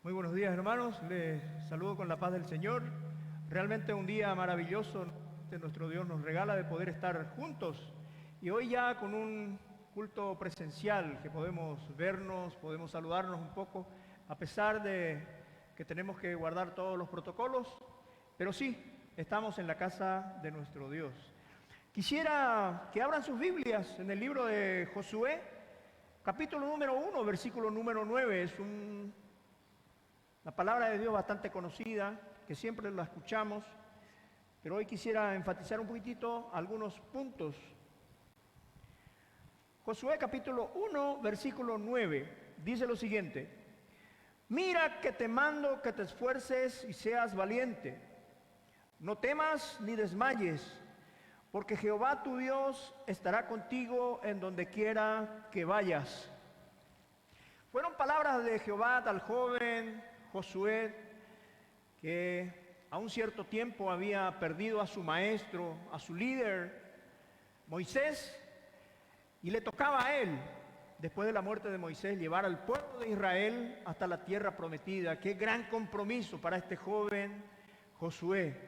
Muy buenos días, hermanos. Les saludo con la paz del Señor. Realmente un día maravilloso que nuestro Dios nos regala de poder estar juntos. Y hoy ya con un culto presencial que podemos vernos, podemos saludarnos un poco, a pesar de que tenemos que guardar todos los protocolos, pero sí, estamos en la casa de nuestro Dios. Quisiera que abran sus Biblias en el libro de Josué, capítulo número 1, versículo número 9. Es la palabra de Dios bastante conocida, que siempre la escuchamos, pero hoy quisiera enfatizar un poquitito algunos puntos. Josué capítulo 1, versículo 9, dice lo siguiente: mira que te mando que te esfuerces y seas valiente. No temas ni desmayes, porque Jehová tu Dios estará contigo en donde quiera que vayas. Fueron palabras de Jehová al joven Josué, que a un cierto tiempo había perdido a su maestro, a su líder, Moisés, y le tocaba a él, después de la muerte de Moisés, llevar al pueblo de Israel hasta la tierra prometida. Qué gran compromiso para este joven Josué.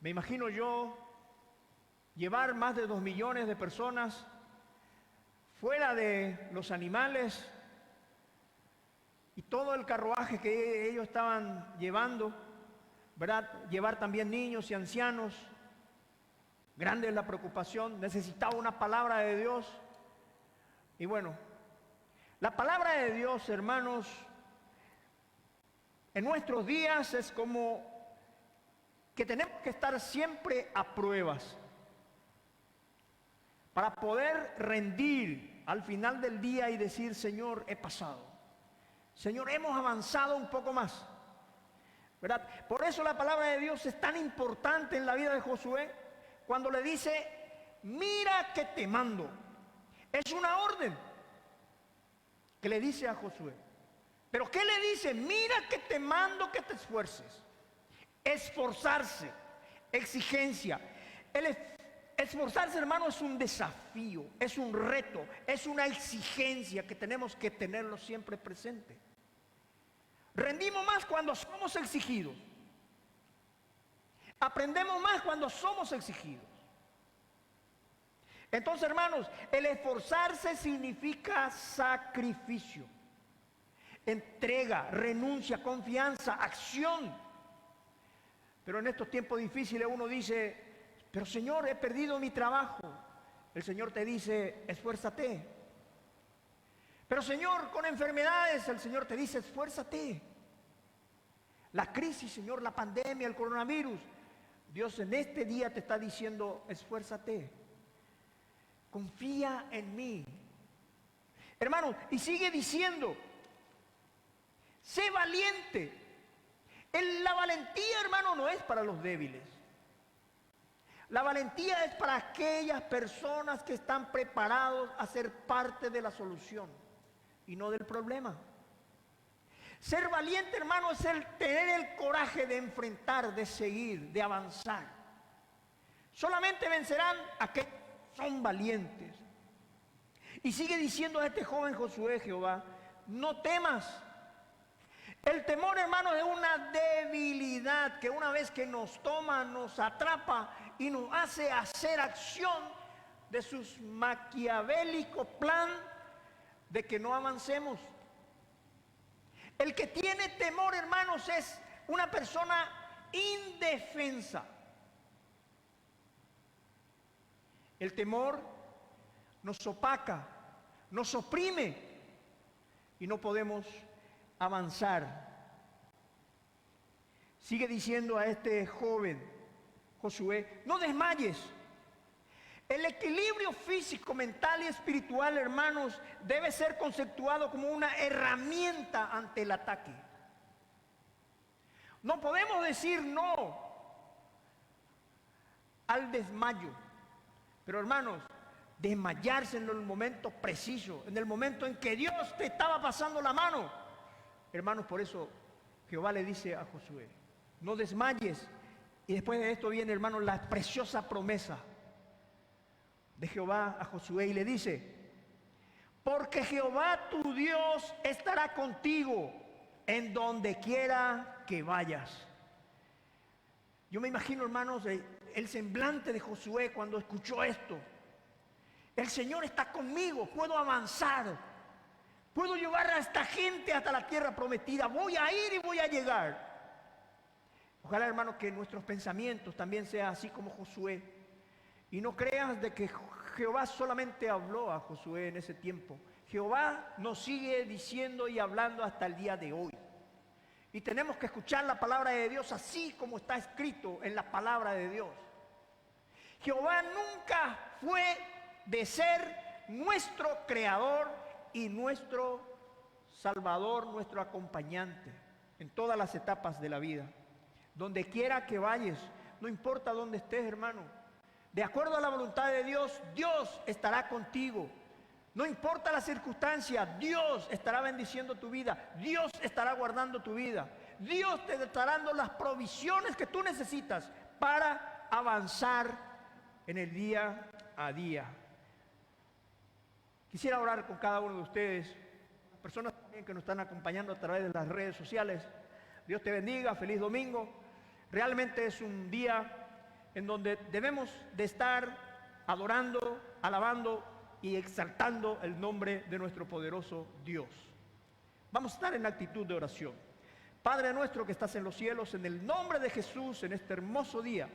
Me imagino yo llevar más de 2 millones de personas fuera de los animales y todo el carruaje que ellos estaban llevando, ¿verdad? Llevar también niños y ancianos. Grande es la preocupación, necesitaba una palabra de Dios. Y bueno, la palabra de Dios, hermanos, en nuestros días es como que tenemos que estar siempre a pruebas para poder rendir al final del día y decir: Señor, he pasado. Señor, hemos avanzado un poco más, ¿verdad? Por eso la palabra de Dios es tan importante en la vida de Josué, cuando le dice: mira que te mando. Es una orden que le dice a Josué. ¿Pero qué le dice? Mira que te mando que te esfuerces. Esforzarse, exigencia. El esforzarse, hermano, es un desafío, es un reto, es una exigencia que tenemos que tenerlo siempre presente. Rendimos más cuando somos exigidos. Aprendemos más cuando somos exigidos. Entonces, hermanos, el esforzarse significa sacrificio, entrega, renuncia, confianza, acción. Pero en estos tiempos difíciles uno dice: pero Señor, he perdido mi trabajo. El Señor te dice: esfuérzate. Pero Señor, con enfermedades, el Señor te dice: esfuérzate. La crisis, Señor, la pandemia, el coronavirus, Dios en este día te está diciendo: esfuérzate. Confía en mí. Hermano, y sigue diciendo: sé valiente. La valentía, hermano, no es para los débiles. La valentía es para aquellas personas que están preparados a ser parte de la solución y no del problema. Ser valiente, hermano, es tener el coraje de enfrentar, de seguir, de avanzar. Solamente vencerán aquellos que son valientes. Y sigue diciendo a este joven Josué Jehová: no temas. El temor, hermano, es una debilidad que una vez que nos toma, nos atrapa y nos hace hacer acción de sus maquiavélico plan de que no avancemos. El que tiene temor, hermanos, es una persona indefensa. El temor nos opaca, nos oprime y no podemos avanzar. Sigue diciendo a este joven Josué: no desmayes. El equilibrio físico, mental y espiritual, hermanos, debe ser conceptuado como una herramienta ante el ataque. No podemos decir no al desmayo. Pero, hermanos, desmayarse en el momento preciso, en el momento en que Dios te estaba pasando la mano. Hermanos, por eso Jehová le dice a Josué: no desmayes. Y después de esto viene, hermanos, la preciosa promesa de Jehová a Josué, y le dice: porque Jehová tu Dios estará contigo en donde quiera que vayas. Yo me imagino, hermanos, el semblante de Josué cuando escuchó esto. El Señor está conmigo, puedo avanzar, puedo llevar a esta gente hasta la tierra prometida, voy a ir y voy a llegar. Ojalá, hermanos, que nuestros pensamientos también sean así como Josué. Y no creas de que Jehová solamente habló a Josué en ese tiempo. Jehová nos sigue diciendo y hablando hasta el día de hoy. Y tenemos que escuchar la palabra de Dios así como está escrito en la palabra de Dios. Jehová nunca fue de ser nuestro creador y nuestro salvador, nuestro acompañante en todas las etapas de la vida. Donde quiera que vayas, no importa dónde estés, hermano, de acuerdo a la voluntad de Dios, Dios estará contigo. No importa la circunstancia, Dios estará bendiciendo tu vida, Dios estará guardando tu vida, Dios te estará dando las provisiones que tú necesitas para avanzar en el día a día. Quisiera orar con cada uno de ustedes, personas también que nos están acompañando a través de las redes sociales. Dios te bendiga, feliz domingo. Realmente es un día en donde debemos de estar adorando, alabando y exaltando el nombre de nuestro poderoso Dios. Vamos a estar en actitud de oración. Padre nuestro que estás en los cielos, en el nombre de Jesús, en este hermoso día,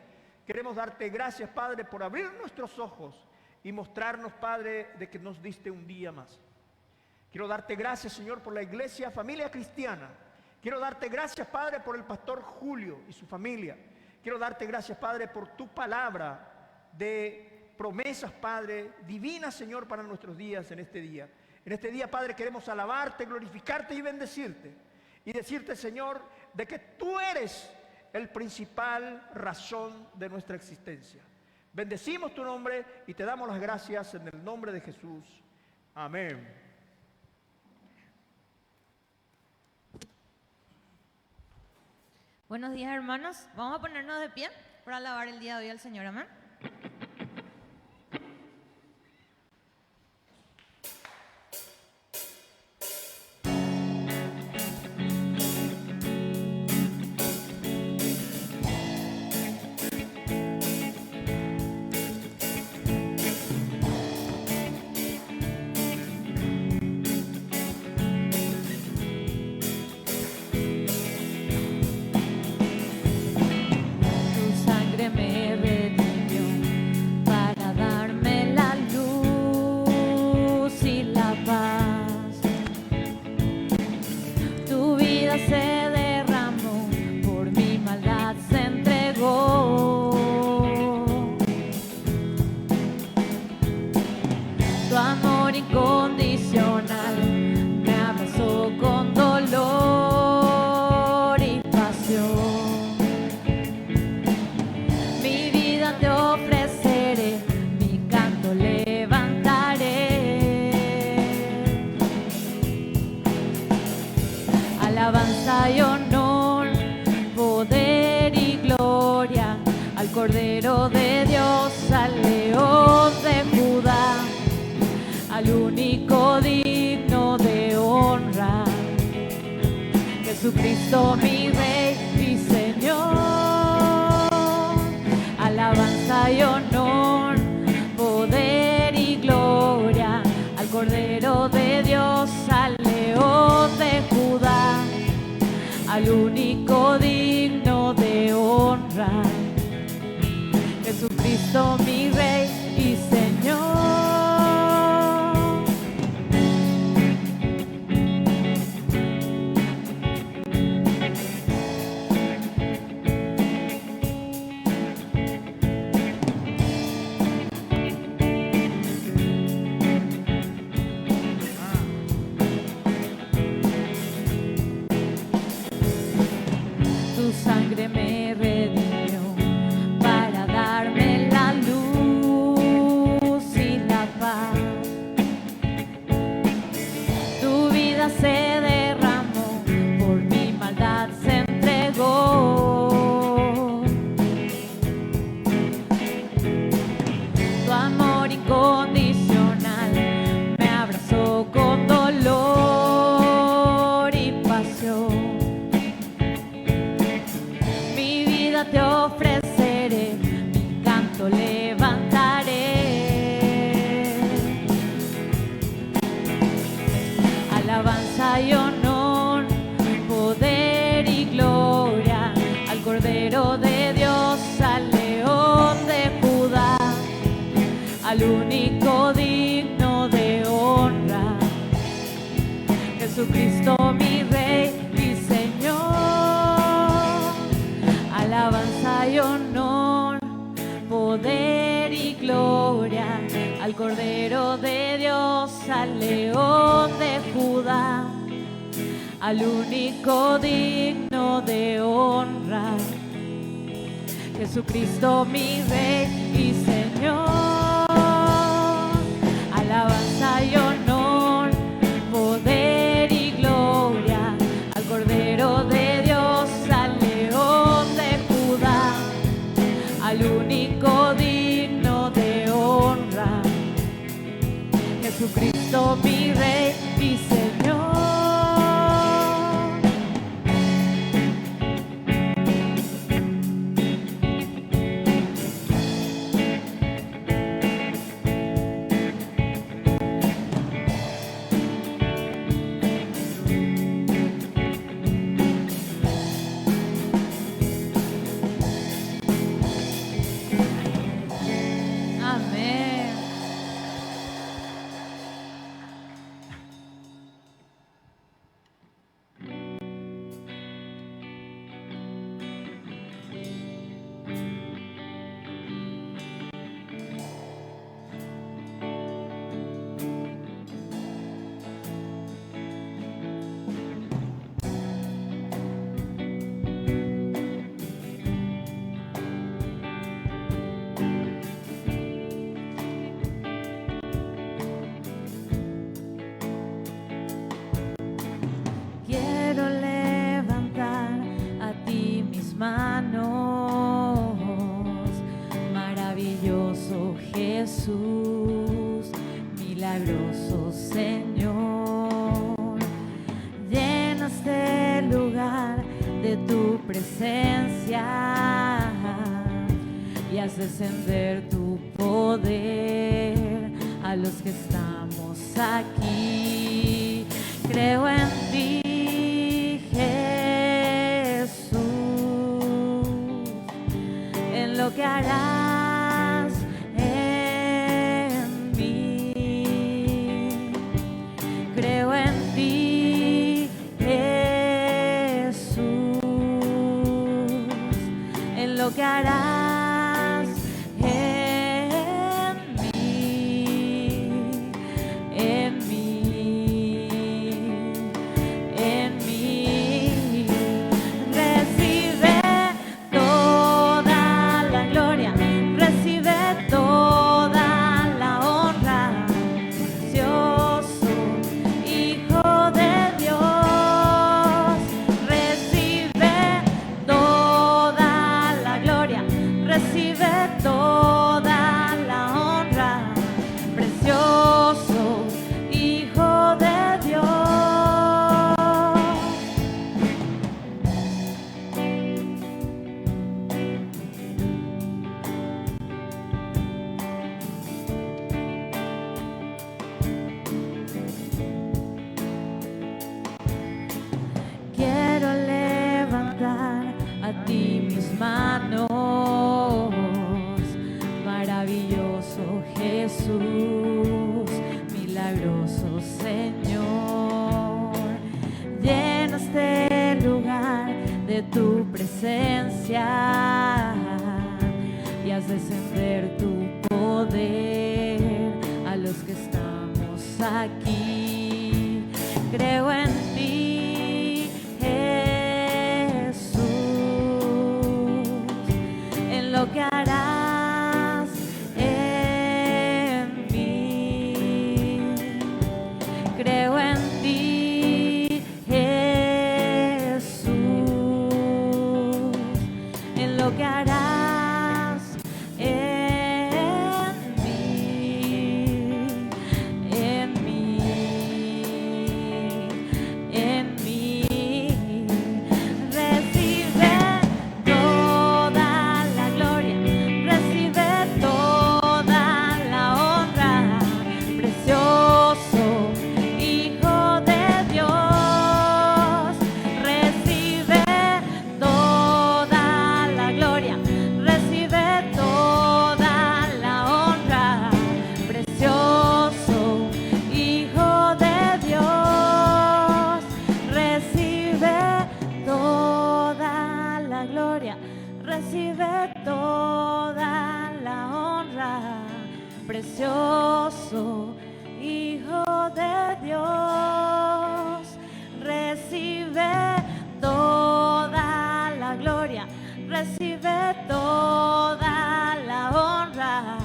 queremos darte gracias, Padre, por abrir nuestros ojos y mostrarnos, Padre, de que nos diste un día más. Quiero darte gracias, Señor, por la iglesia, familia cristiana. Quiero darte gracias, Padre, por el pastor Julio y su familia. Quiero darte gracias, Padre, por tu palabra de promesas, Padre, divinas, Señor, para nuestros días en este día. En este día, Padre, queremos alabarte, glorificarte y bendecirte. Y decirte, Señor, de que tú eres el principal razón de nuestra existencia. Bendecimos tu nombre y te damos las gracias en el nombre de Jesús. Amén. Buenos días, hermanos. Vamos a ponernos de pie para alabar el día de hoy al Señor. Amén. Me redimió para darme la luz y la paz. Tu vida se derramó, por mi maldad se entregó. Tu amor incondicional me abrazó con dolor y pasión. Te ofreceré, mi canto levantaré. Alabanza y honor, poder y gloria al Cordero de Dios, al León de Judá, al único digno de honra, Jesucristo mi Rey y Señor. Alabanza y honor, poder y gloria al Cordero de Dios, al León de Judá, al único digno de honra, Jesucristo mi Rey y Señor. único digno de honra, Jesucristo mi Rey y Señor. Alabanza y honor, poder y gloria al Cordero de Dios, al León de Judá, al único digno de honra, Jesucristo mi Rey y Señor. Alabanza y honor, poder y gloria al Cordero de Dios, al León de Judá, al único digno de honra, Jesucristo mi Rey y Señor. Amén. Quiero levantar a ti mis manos, maravilloso Jesús, milagroso Señor. Llena este lugar de tu presencia y haz descender tu poder a los que estamos aquí. Creo en ti, Jesús, en lo que harás en mí. Creo en ti, Jesús, en lo que harás en mí, en mí, en mí. Recibe toda la gloria, recibe toda la honra, precioso Hijo de Dios. Recibe toda la gloria, recibe toda la honra, precioso Hijo de Dios. Quiero levantar a ti mis manos, maravilloso Jesús, milagroso Señor. Llena este lugar de tu presencia y haz descender tu poder a los que estamos aquí. Creo en ti, Jesús, en lo que harás en mí. Creo en ti, Jesús, en lo que harás en mí, en mí, precioso Hijo de Dios, recibe toda la gloria, recibe toda la honra,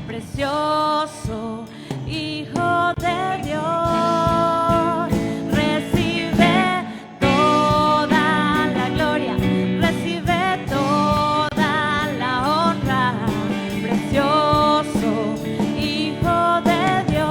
precioso Hijo de Dios, recibe toda la gloria, recibe toda la honra, precioso Hijo de Dios.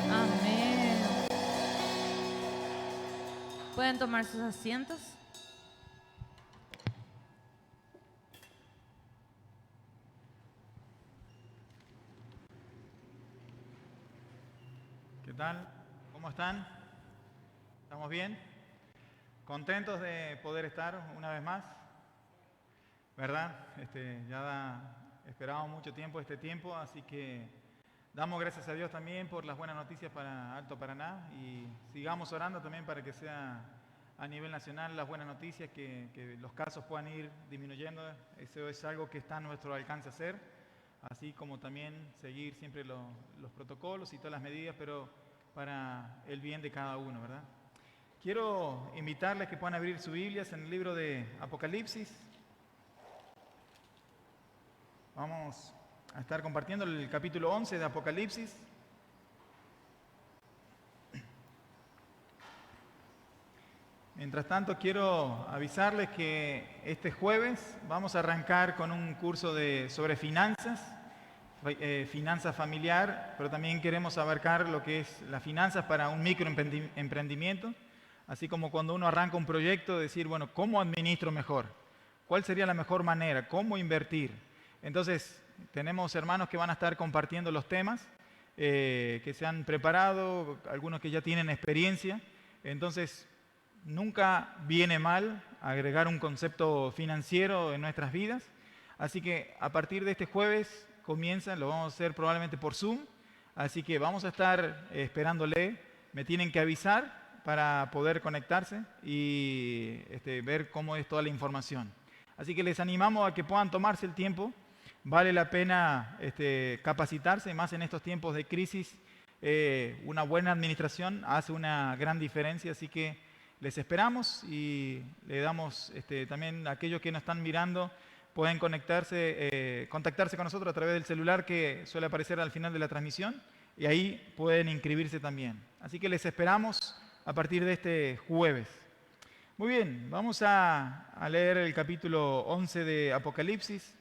Amén. Pueden tomar sus asientos. ¿Qué tal? ¿Cómo están? ¿Estamos bien? ¿Contentos de poder estar una vez más? ¿Verdad? Esperábamos mucho tiempo este tiempo, así que damos gracias a Dios también por las buenas noticias para Alto Paraná y sigamos orando también para que sea a nivel nacional las buenas noticias, que los casos puedan ir disminuyendo. Eso es algo que está a nuestro alcance hacer, así como también seguir siempre los protocolos y todas las medidas, pero para el bien de cada uno, ¿verdad? Quiero invitarles que puedan abrir sus Biblias en el libro de Apocalipsis. Vamos a estar compartiendo el capítulo 11 de Apocalipsis. Mientras tanto, quiero avisarles que este jueves vamos a arrancar con un curso sobre finanzas, finanza familiar, pero también queremos abarcar lo que es las finanzas para un microemprendimiento, así como cuando uno arranca un proyecto, decir, bueno, ¿cómo administro mejor? ¿Cuál sería la mejor manera? ¿Cómo invertir? Entonces, tenemos hermanos que van a estar compartiendo los temas, que se han preparado, algunos que ya tienen experiencia. Entonces, nunca viene mal agregar un concepto financiero en nuestras vidas. Así que a partir de este jueves comienza, lo vamos a hacer probablemente por Zoom. Así que vamos a estar esperándole. Me tienen que avisar para poder conectarse y ver cómo es toda la información. Así que les animamos a que puedan tomarse el tiempo. Vale la pena capacitarse, más en estos tiempos de crisis. Una buena administración hace una gran diferencia, así que les esperamos y le damos también a aquellos que nos están mirando, pueden contactarse con nosotros a través del celular que suele aparecer al final de la transmisión y ahí pueden inscribirse también. Así que les esperamos a partir de este jueves. Muy bien, vamos a leer el capítulo 11 de Apocalipsis.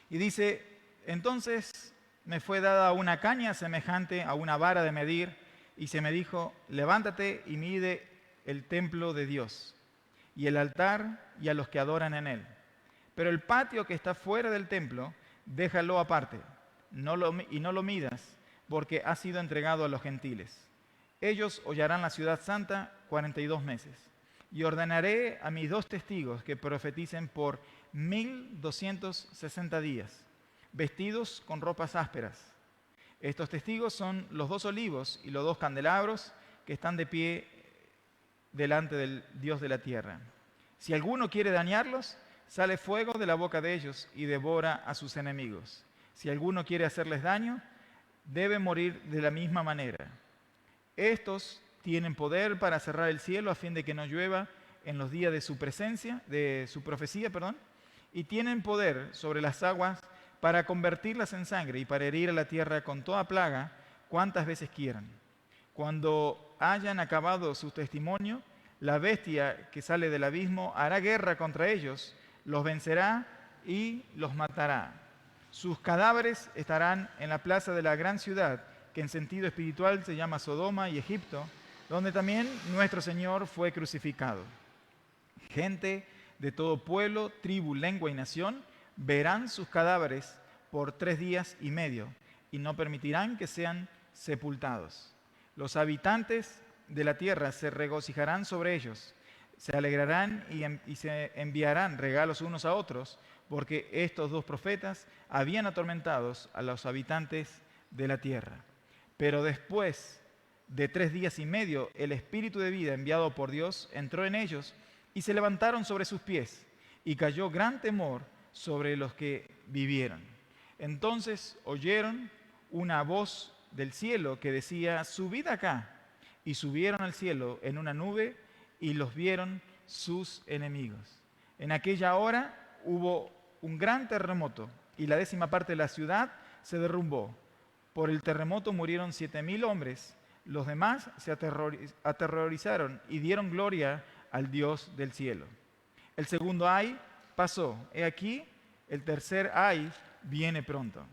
Y dice, entonces me fue dada una caña semejante a una vara de medir, y se me dijo, levántate y mide el templo de Dios, y el altar y a los que adoran en él. Pero el patio que está fuera del templo, déjalo aparte, y no lo midas, porque ha sido entregado a los gentiles. Ellos hollarán la ciudad santa 42 meses. Y ordenaré a mis 2 testigos que profeticen por 1260 días, vestidos con ropas ásperas. Estos testigos son los 2 olivos y los 2 candelabros que están de pie delante del Dios de la tierra. Si alguno quiere dañarlos, sale fuego de la boca de ellos y devora a sus enemigos. Si alguno quiere hacerles daño, debe morir de la misma manera. Estos tienen poder para cerrar el cielo a fin de que no llueva en los días de su profecía, y tienen poder sobre las aguas para convertirlas en sangre y para herir a la tierra con toda plaga cuantas veces quieran. Cuando hayan acabado su testimonio, la bestia que sale del abismo hará guerra contra ellos, los vencerá y los matará. Sus cadáveres estarán en la plaza de la gran ciudad, que en sentido espiritual se llama Sodoma y Egipto, donde también nuestro Señor fue crucificado. Gente de todo pueblo, tribu, lengua y nación verán sus cadáveres por 3 días y medio, y no permitirán que sean sepultados. Los habitantes de la tierra se regocijarán sobre ellos, se alegrarán y se enviarán regalos unos a otros, porque estos 2 profetas habían atormentado a los habitantes de la tierra. Pero después de 3 días y medio, el espíritu de vida enviado por Dios entró en ellos y se levantaron sobre sus pies, y cayó gran temor sobre los que vivieron. Entonces oyeron una voz del cielo que decía: subid acá. Y subieron al cielo en una nube y los vieron sus enemigos. En aquella hora hubo un gran terremoto y la 10ª parte de la ciudad se derrumbó. Por el terremoto murieron 7,000 hombres. Los demás se aterrorizaron y dieron gloria al Dios del cielo. El segundo ay pasó. He aquí, el tercer ay viene pronto.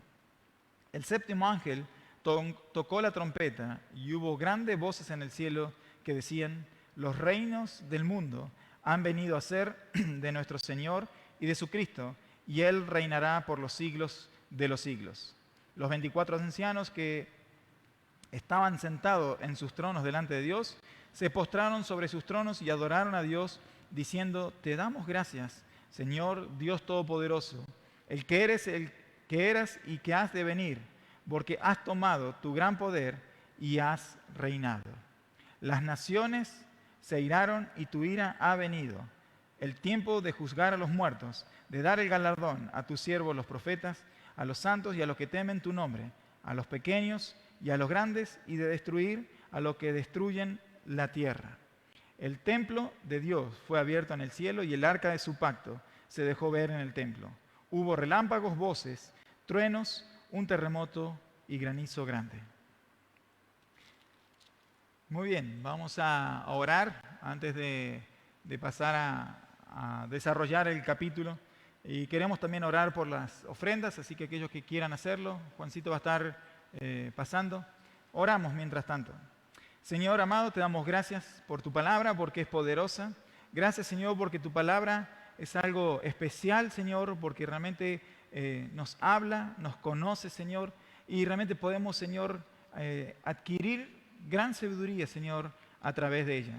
El 7º ángel tocó la trompeta y hubo grandes voces en el cielo que decían: los reinos del mundo han venido a ser de nuestro Señor y de su Cristo, y Él reinará por los siglos de los siglos. Los 24 ancianos que estaban sentados en sus tronos delante de Dios se postraron sobre sus tronos y adoraron a Dios, diciendo: te damos gracias, Señor Dios Todopoderoso, el que eras y que has de venir, porque has tomado tu gran poder y has reinado. Las naciones se iraron y tu ira ha venido. El tiempo de juzgar a los muertos, de dar el galardón a tus siervos los profetas, a los santos y a los que temen tu nombre, a los pequeños y a los grandes, y de destruir a los que destruyen la tierra. El templo de Dios fue abierto en el cielo y el arca de su pacto se dejó ver en el templo. Hubo relámpagos, voces, truenos, un terremoto y granizo grande. Muy bien, vamos a orar antes de pasar a desarrollar el capítulo. Y queremos también orar por las ofrendas, así que aquellos que quieran hacerlo, Juancito va a estar pasando. Oramos mientras tanto. Señor amado, te damos gracias por tu palabra, porque es poderosa. Gracias, Señor, porque tu palabra es algo especial, Señor, porque realmente nos habla, nos conoce, Señor, y realmente podemos, Señor, adquirir gran sabiduría, Señor, a través de ella.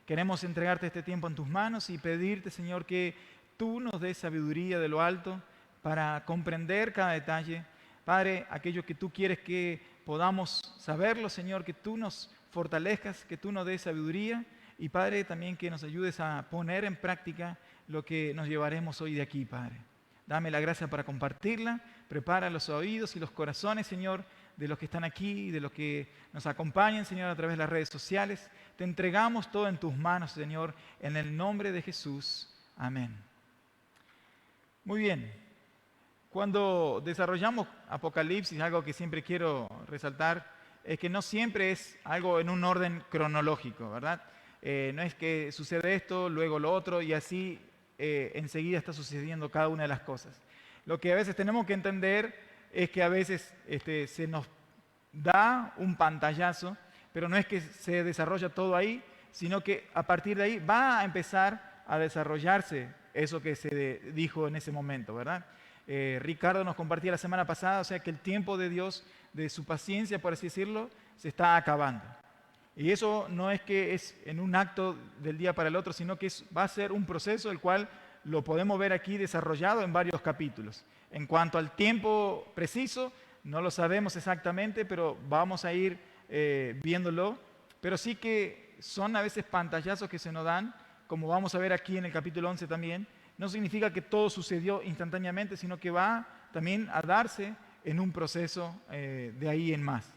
Queremos entregarte este tiempo en tus manos y pedirte, Señor, que tú nos des sabiduría de lo alto para comprender cada detalle. Padre, aquello que tú quieres que podamos saberlo, Señor, que tú nos fortalezcas, que tú nos des sabiduría, y Padre, también que nos ayudes a poner en práctica lo que nos llevaremos hoy de aquí, Padre. Dame la gracia para compartirla, prepara los oídos y los corazones, Señor, de los que están aquí, de los que nos acompañan, Señor, a través de las redes sociales. Te entregamos todo en tus manos, Señor, en el nombre de Jesús. Amén. Muy bien. Cuando desarrollamos Apocalipsis, algo que siempre quiero resaltar es que no siempre es algo en un orden cronológico, ¿verdad? No es que sucede esto, luego lo otro, y así enseguida está sucediendo cada una de las cosas. Lo que a veces tenemos que entender es que a veces se nos da un pantallazo, pero no es que se desarrolla todo ahí, sino que a partir de ahí va a empezar a desarrollarse eso que se dijo en ese momento, ¿verdad? Ricardo nos compartía la semana pasada, o sea que el tiempo de Dios, de su paciencia, por así decirlo, se está acabando. Y eso no es que es en un acto del día para el otro, sino que va a ser un proceso el cual lo podemos ver aquí desarrollado en varios capítulos. En cuanto al tiempo preciso, no lo sabemos exactamente, pero vamos a ir viéndolo. Pero sí que son a veces pantallazos que se nos dan, como vamos a ver aquí en el capítulo 11 también. No significa que todo sucedió instantáneamente, sino que va también a darse en un proceso de ahí en más.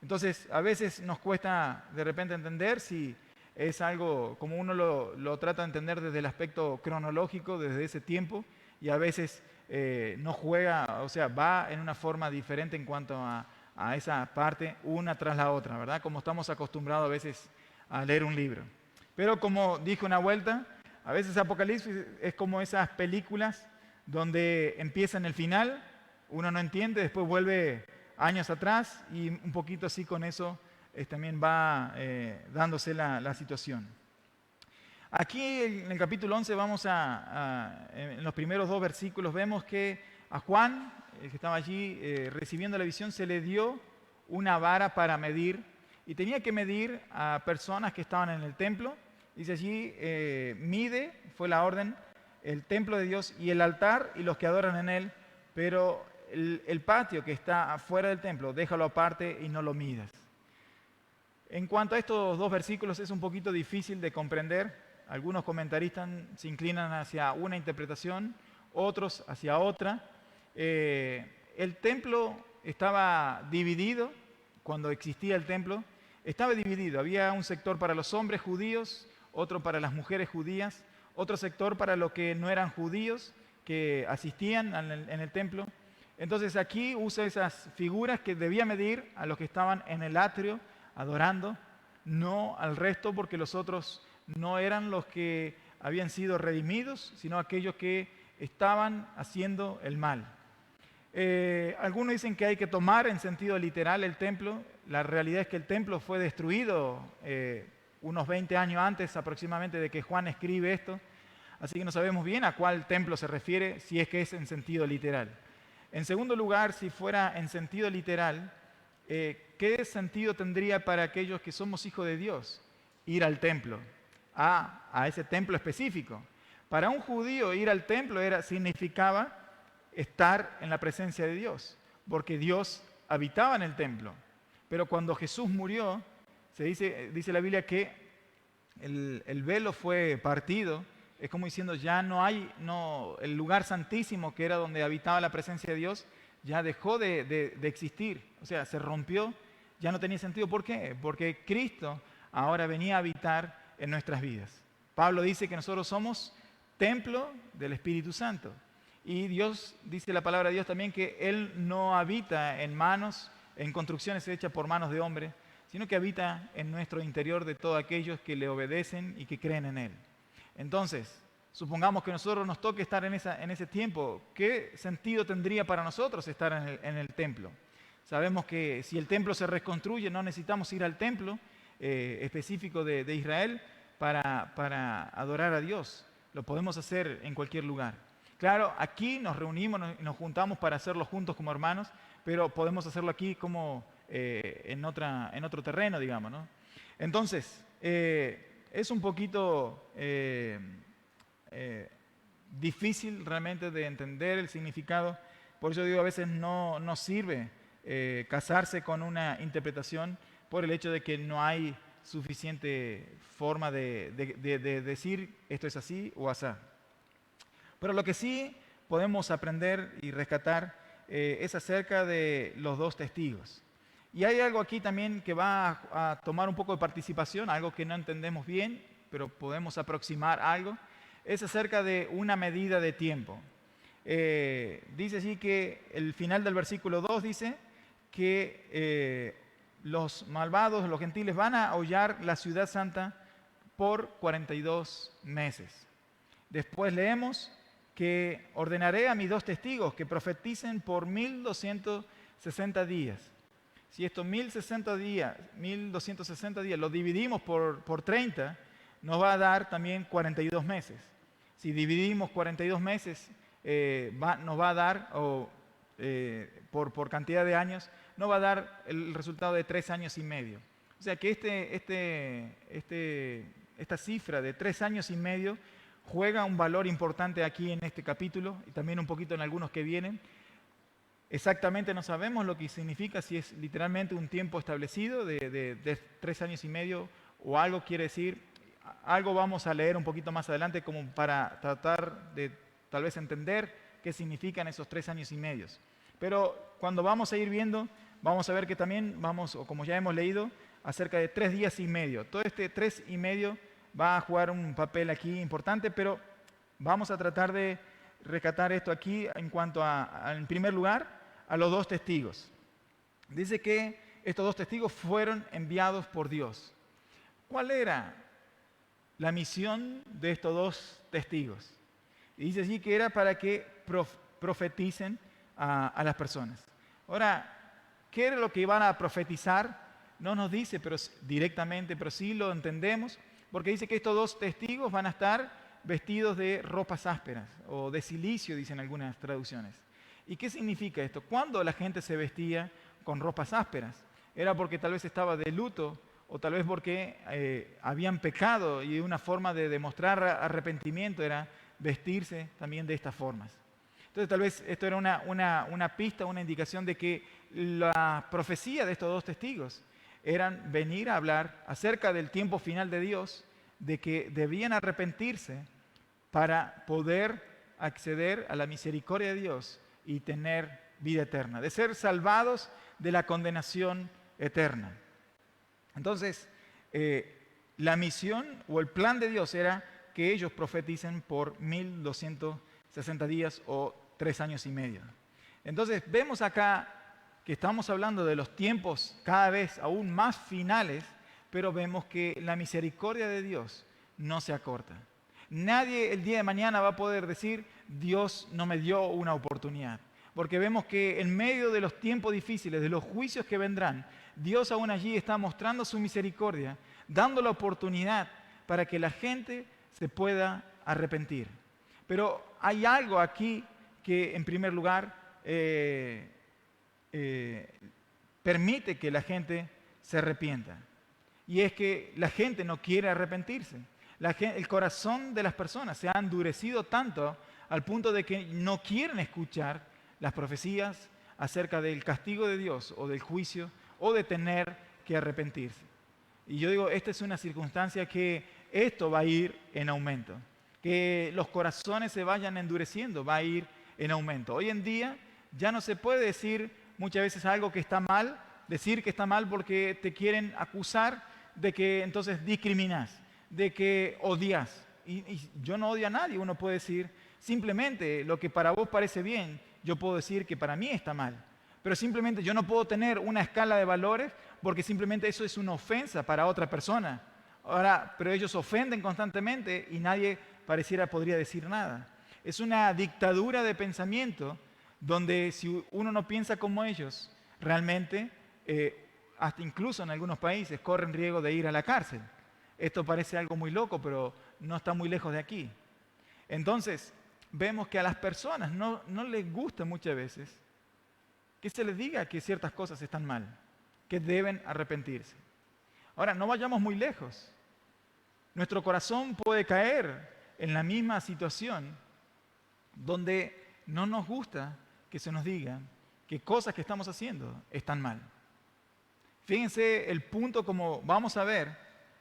Entonces, a veces nos cuesta de repente entender si es algo como uno lo trata de entender desde el aspecto cronológico, desde ese tiempo, y a veces no juega, o sea, va en una forma diferente en cuanto a esa parte, una tras la otra, ¿verdad? Como estamos acostumbrados a veces a leer un libro. Pero como dije una vuelta, a veces Apocalipsis es como esas películas donde empieza en el final, uno no entiende, después vuelve años atrás y un poquito así con eso también va dándose la situación. Aquí en el capítulo 11 vamos en los primeros 2 versículos vemos que a Juan el que estaba allí recibiendo la visión, se le dio una vara para medir y tenía que medir a personas que estaban en el templo. Dice allí, mide, fue la orden, el templo de Dios y el altar y los que adoran en él, pero el patio que está afuera del templo, déjalo aparte y no lo midas. En cuanto a estos dos versículos es un poquito difícil de comprender. Algunos comentaristas se inclinan hacia una interpretación, otros hacia otra. El templo estaba dividido, cuando existía el templo, estaba dividido. Había un sector para los hombres judíos, otro para las mujeres judías, otro sector para los que no eran judíos, que asistían en el templo. Entonces aquí usa esas figuras que debía medir a los que estaban en el atrio adorando, no al resto, porque los otros no eran los que habían sido redimidos, sino aquellos que estaban haciendo el mal. Algunos dicen que hay que tomar en sentido literal el templo. La realidad es que el templo fue destruido unos 20 años antes aproximadamente de que Juan escribe esto, así que no sabemos bien a cuál templo se refiere, si es que es en sentido literal. En segundo lugar, si fuera en sentido literal, ¿qué sentido tendría para aquellos que somos hijos de Dios ir al templo? A ese templo específico. Para un judío ir al templo significaba estar en la presencia de Dios, porque Dios habitaba en el templo. Pero cuando Jesús murió, dice la Biblia que el velo fue partido. Es como diciendo, ya el lugar santísimo que era donde habitaba la presencia de Dios, ya dejó de existir. O sea, se rompió, ya no tenía sentido. ¿Por qué? Porque Cristo ahora venía a habitar en nuestras vidas. Pablo dice que nosotros somos templo del Espíritu Santo. Y Dios, dice la palabra de Dios también, que Él no habita en construcciones hechas por manos de hombre, sino que habita en nuestro interior de todos aquellos que le obedecen y que creen en Él. Entonces, supongamos que a nosotros nos toque estar en ese tiempo. ¿Qué sentido tendría para nosotros estar en el templo? Sabemos que si el templo se reconstruye, no necesitamos ir al templo específico de Israel para adorar a Dios. Lo podemos hacer en cualquier lugar. Claro, aquí nos reunimos y nos juntamos para hacerlo juntos como hermanos, pero podemos hacerlo aquí como en otro terreno, digamos, ¿no? Entonces, es un poquito difícil realmente de entender el significado. Por eso digo, a veces no sirve casarse con una interpretación por el hecho de que no hay suficiente forma de decir esto es así o asá. Pero lo que sí podemos aprender y rescatar es acerca de los dos testigos. Y hay algo aquí también que va a tomar un poco de participación, algo que no entendemos bien, pero podemos aproximar algo. Es acerca de una medida de tiempo. Dice así que el final del versículo 2 dice que los malvados, los gentiles, van a hollar la ciudad santa por 42 meses. Después leemos que ordenaré a mis dos testigos que profeticen por 1260 días. Si estos 1260 días los dividimos por 30, nos va a dar también 42 meses. Si dividimos 42 meses, nos va a dar, por cantidad de años, nos va a dar el resultado de 3 años y medio. O sea que esta cifra de 3 años y medio juega un valor importante aquí en este capítulo y también un poquito en algunos que vienen. Exactamente no sabemos lo que significa, si es literalmente un tiempo establecido de 3 años y medio o algo quiere decir. Algo vamos a leer un poquito más adelante como para tratar de tal vez entender qué significan esos 3 años y medio. Pero cuando vamos a ir viendo, vamos a ver que también o como ya hemos leído, acerca de 3 días y medio. Todo este 3 y medio va a jugar un papel aquí importante, pero vamos a tratar de rescatar esto aquí en cuanto en primer lugar, a los dos testigos. Dice que estos dos testigos fueron enviados por Dios. ¿Cuál era la misión de estos dos testigos? Y dice así que era para que profeticen a las personas. Ahora, ¿qué era lo que iban a profetizar? No nos dice directamente, pero sí lo entendemos, porque dice que estos dos testigos van a estar vestidos de ropas ásperas o de silicio, dicen algunas traducciones. ¿Y qué significa esto? ¿Cuándo la gente se vestía con ropas ásperas? Era porque tal vez estaba de luto o tal vez porque habían pecado, y una forma de demostrar arrepentimiento era vestirse también de estas formas. Entonces tal vez esto era una pista, una indicación de que la profecía de estos dos testigos eran venir a hablar acerca del tiempo final de Dios, de que debían arrepentirse para poder acceder a la misericordia de Dios y tener vida eterna, de ser salvados de la condenación eterna. Entonces, la misión o el plan de Dios era que ellos profeticen por 1260 días o 3 años y medio. Entonces, vemos acá que estamos hablando de los tiempos cada vez aún más finales, pero vemos que la misericordia de Dios no se acorta. Nadie el día de mañana va a poder decir, Dios no me dio una oportunidad. Porque vemos que en medio de los tiempos difíciles, de los juicios que vendrán, Dios aún allí está mostrando su misericordia, dando la oportunidad para que la gente se pueda arrepentir. Pero hay algo aquí que, en primer lugar, permite que la gente se arrepienta. Y es que la gente no quiere arrepentirse. El corazón de las personas se ha endurecido tanto al punto de que no quieren escuchar las profecías acerca del castigo de Dios o del juicio o de tener que arrepentirse. Y yo digo, esta es una circunstancia que esto va a ir en aumento. Que los corazones se vayan endureciendo, va a ir en aumento. Hoy en día ya no se puede decir muchas veces algo que está mal, decir que está mal porque te quieren acusar de que entonces discriminas, de que odias. Y yo no odio a nadie, uno puede decir simplemente lo que para vos parece bien, yo puedo decir que para mí está mal. Pero simplemente yo no puedo tener una escala de valores porque simplemente eso es una ofensa para otra persona. Ahora, pero ellos ofenden constantemente y nadie pareciera podría decir nada. Es una dictadura de pensamiento donde si uno no piensa como ellos, realmente, hasta incluso en algunos países, corren riesgo de ir a la cárcel. Esto parece algo muy loco, pero no está muy lejos de aquí. Entonces, vemos que a las personas no les gusta muchas veces que se les diga que ciertas cosas están mal, que deben arrepentirse. Ahora, no vayamos muy lejos. Nuestro corazón puede caer en la misma situación donde no nos gusta que se nos diga que cosas que estamos haciendo están mal. Fíjense el punto, como vamos a ver,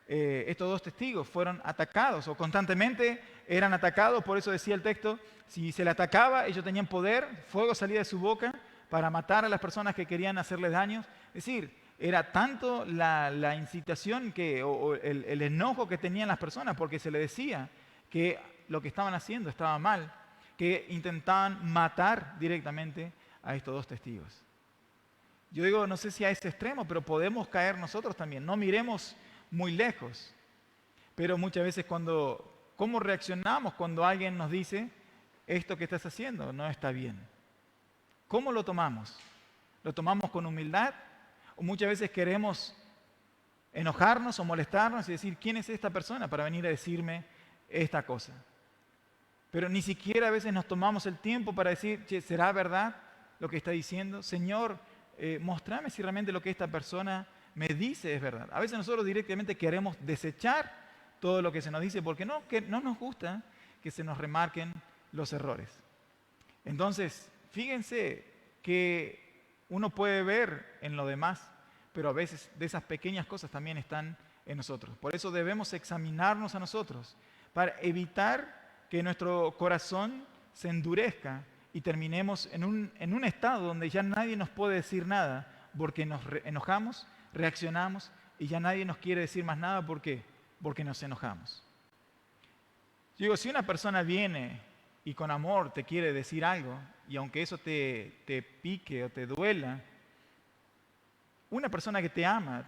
estos dos testigos fueron atacados o constantemente eran atacados, por eso decía el texto, si se le atacaba, ellos tenían poder, fuego salía de su boca para matar a las personas que querían hacerles daños. Es decir, era tanto la incitación o el enojo que tenían las personas porque se les decía que lo que estaban haciendo estaba mal, que intentaban matar directamente a estos dos testigos. Yo digo, no sé si a ese extremo, pero podemos caer nosotros también. No miremos muy lejos, pero muchas veces ¿cómo reaccionamos cuando alguien nos dice esto que estás haciendo no está bien? ¿Cómo lo tomamos? ¿Lo tomamos con humildad? ¿O muchas veces queremos enojarnos o molestarnos y decir, ¿quién es esta persona para venir a decirme esta cosa? Pero ni siquiera a veces nos tomamos el tiempo para decir, che, ¿será verdad lo que está diciendo? Señor, mostrame si realmente lo que esta persona me dice es verdad. A veces nosotros directamente queremos desechar todo lo que se nos dice porque no nos gusta que se nos remarquen los errores. Entonces, fíjense que uno puede ver en lo demás, pero a veces de esas pequeñas cosas también están en nosotros. Por eso debemos examinarnos a nosotros para evitar que nuestro corazón se endurezca y terminemos en un estado donde ya nadie nos puede decir nada porque nos enojamos, reaccionamos y ya nadie nos quiere decir más nada. ¿Por qué? Porque nos enojamos. Yo digo, si una persona viene y con amor te quiere decir algo, y aunque eso te pique o te duela, una persona que te ama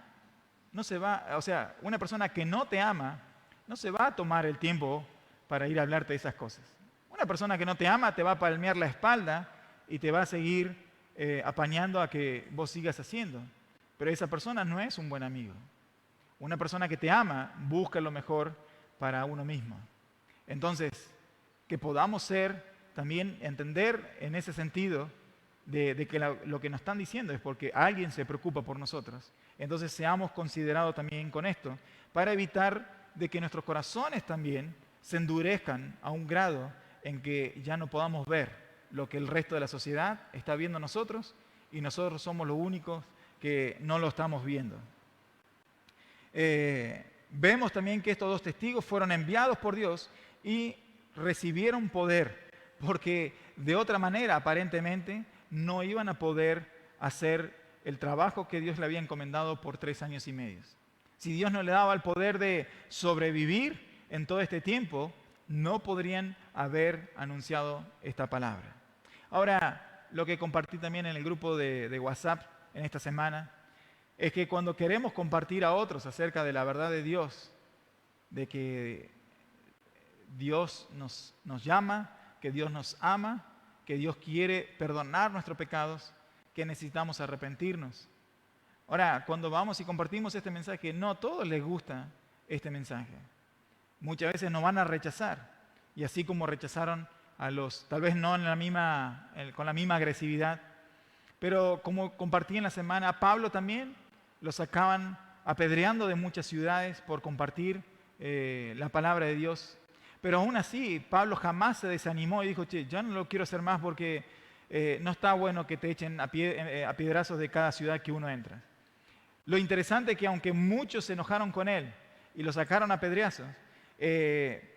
no se va, o sea, una persona que no te ama no se va a tomar el tiempo para ir a hablarte de esas cosas. Una persona que no te ama te va a palmear la espalda y te va a seguir apañando a que vos sigas haciendo. Pero esa persona no es un buen amigo. Una persona que te ama busca lo mejor para uno mismo. Entonces, que podamos ser, también entender en ese sentido, de que lo que nos están diciendo es porque alguien se preocupa por nosotros. Entonces seamos considerados también con esto, para evitar de que nuestros corazones también se endurezcan a un grado en que ya no podamos ver lo que el resto de la sociedad está viendo nosotros y nosotros somos los únicos que no lo estamos viendo. Vemos también que estos dos testigos fueron enviados por Dios y recibieron poder, porque de otra manera aparentemente no iban a poder hacer el trabajo que Dios le había encomendado por 3 años y medio. Si Dios no le daba el poder de sobrevivir en todo este tiempo, no podrían haber anunciado esta palabra. Ahora, lo que compartí también en el grupo de WhatsApp en esta semana, es que cuando queremos compartir a otros acerca de la verdad de Dios, de que Dios nos llama, que Dios nos ama, que Dios quiere perdonar nuestros pecados, que necesitamos arrepentirnos. Ahora, cuando vamos y compartimos este mensaje, no a todos les gusta este mensaje. Muchas veces nos van a rechazar. Y así como rechazaron a los, tal vez no con la misma agresividad, pero como compartí en la semana, a Pablo también lo sacaban apedreando de muchas ciudades por compartir la palabra de Dios. Pero aún así, Pablo jamás se desanimó y dijo, che, ya no lo quiero hacer más porque no está bueno que te echen a piedrazos de cada ciudad que uno entra. Lo interesante es que aunque muchos se enojaron con él y lo sacaron a pedreazos,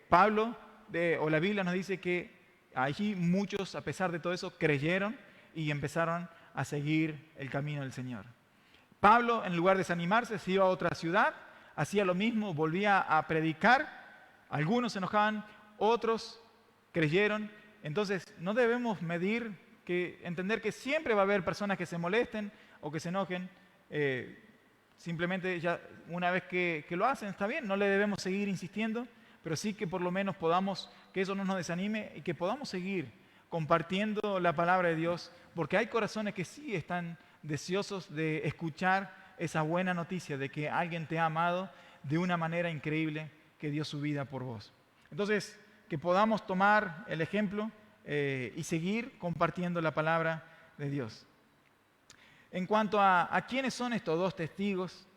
Pablo, o la Biblia nos dice que allí muchos, a pesar de todo eso, creyeron y empezaron a seguir el camino del Señor. Pablo, en lugar de desanimarse, se iba a otra ciudad, hacía lo mismo, volvía a predicar. Algunos se enojaban, otros creyeron. Entonces, no debemos entender que siempre va a haber personas que se molesten o que se enojen. Simplemente ya una vez que lo hacen, está bien, no le debemos seguir insistiendo, pero sí que por lo menos que eso no nos desanime y que podamos seguir compartiendo la palabra de Dios, porque hay corazones que sí están deseosos de escuchar esa buena noticia de que alguien te ha amado de una manera increíble, que dio su vida por vos. Entonces, que podamos tomar el ejemplo y seguir compartiendo la palabra de Dios. En cuanto a quiénes son estos dos testigos,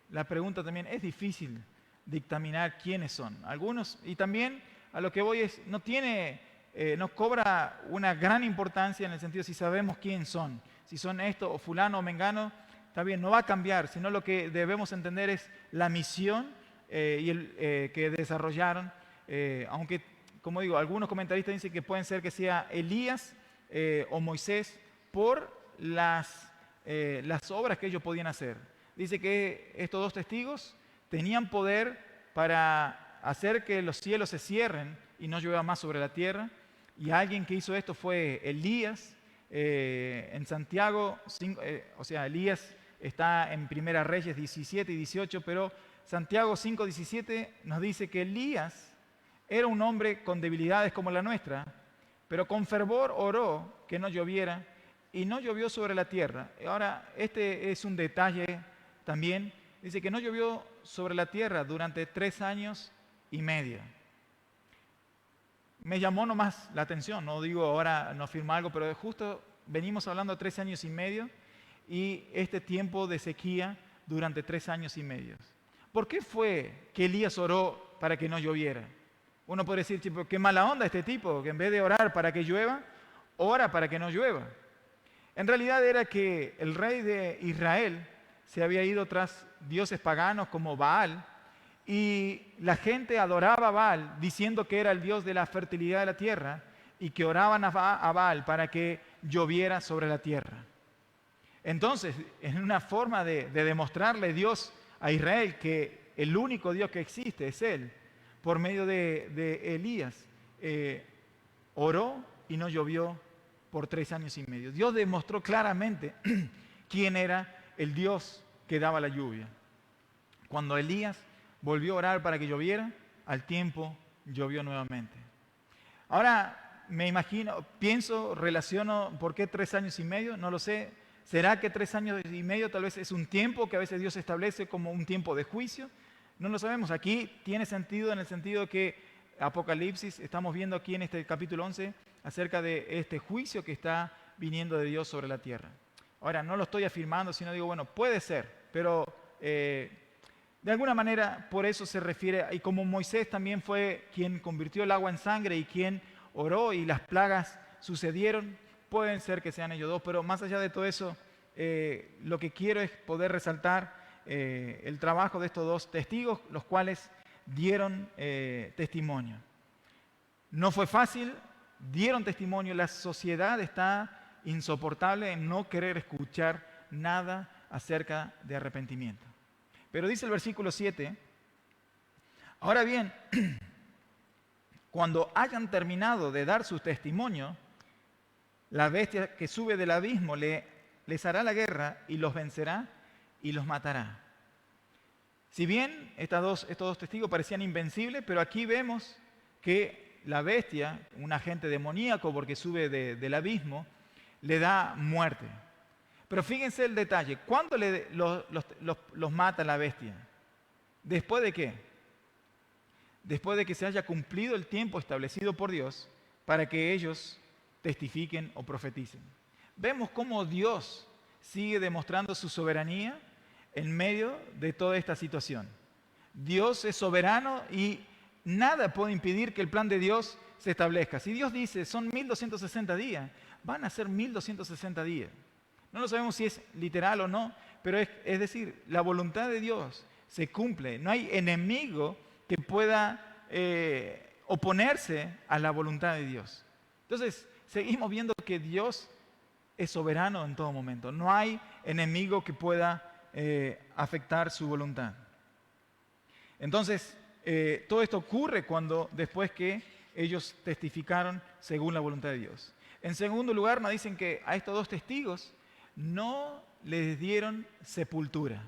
la pregunta también es difícil dictaminar quiénes son. Algunos, y también a lo que voy es, no cobra una gran importancia en el sentido si sabemos quién son. Si son esto o fulano o mengano, está bien, no va a cambiar, sino lo que debemos entender es la misión que desarrollaron, aunque, como digo, algunos comentaristas dicen que pueden ser que sea Elías o Moisés por las obras que ellos podían hacer. Dice que estos dos testigos tenían poder para hacer que los cielos se cierren y no llueva más sobre la tierra, y alguien que hizo esto fue Elías. En Santiago, Elías está en Primera Reyes 17 y 18, pero Santiago 5:17 nos dice que Elías era un hombre con debilidades como la nuestra, pero con fervor oró que no lloviera y no llovió sobre la tierra. Ahora, este es un detalle también. Dice que no llovió sobre la tierra durante 3 años y medio. Me llamó nomás la atención, no digo ahora, no afirmo algo, pero justo venimos hablando de 3 años y medio y este tiempo de sequía durante 3 años y medio. ¿Por qué fue que Elías oró para que no lloviera? Uno puede decir, tipo, qué mala onda este tipo, que en vez de orar para que llueva, ora para que no llueva. En realidad era que el rey de Israel se había ido tras dioses paganos como Baal, y la gente adoraba a Baal diciendo que era el dios de la fertilidad de la tierra y que oraban a Baal para que lloviera sobre la tierra. Entonces, en una forma de demostrarle Dios a Israel que el único Dios que existe es Él, por medio de Elías, oró y no llovió por 3 años y medio. Dios demostró claramente quién era el Dios que daba la lluvia. Cuando Elías volvió a orar para que lloviera, al tiempo llovió nuevamente. Ahora me imagino, relaciono, ¿por qué 3 años y medio? No lo sé. ¿Será que 3 años y medio tal vez es un tiempo que a veces Dios establece como un tiempo de juicio? No lo sabemos. Aquí tiene sentido en el sentido que Apocalipsis, estamos viendo aquí en este capítulo 11 acerca de este juicio que está viniendo de Dios sobre la tierra. Ahora, no lo estoy afirmando, sino digo, bueno, puede ser, pero de alguna manera por eso se refiere, y como Moisés también fue quien convirtió el agua en sangre y quien oró y las plagas sucedieron, pueden ser que sean ellos dos, pero más allá de todo eso, lo que quiero es poder resaltar el trabajo de estos dos testigos, los cuales dieron testimonio. No fue fácil, dieron testimonio, la sociedad está insoportable en no querer escuchar nada acerca de arrepentimiento. Pero dice el versículo 7, ahora bien, cuando hayan terminado de dar su testimonio, la bestia que sube del abismo les hará la guerra y los vencerá y los matará. Si bien estos dos testigos parecían invencibles, pero aquí vemos que la bestia, un agente demoníaco porque sube del abismo, le da muerte. Pero fíjense el detalle, ¿cuándo los mata la bestia? ¿Después de qué? Después de que se haya cumplido el tiempo establecido por Dios para que ellos testifiquen o profeticen. Vemos cómo Dios sigue demostrando su soberanía en medio de toda esta situación. Dios es soberano y nada puede impedir que el plan de Dios se establezca. Si Dios dice son 1260 días, van a ser 1260 días. No lo sabemos si es literal o no, pero es decir, la voluntad de Dios se cumple. No hay enemigo que pueda oponerse a la voluntad de Dios. Entonces, seguimos viendo que Dios es soberano en todo momento. No hay enemigo que pueda afectar su voluntad. Entonces, todo esto ocurre después que ellos testificaron según la voluntad de Dios. En segundo lugar, nos dicen que a estos dos testigos no les dieron sepultura.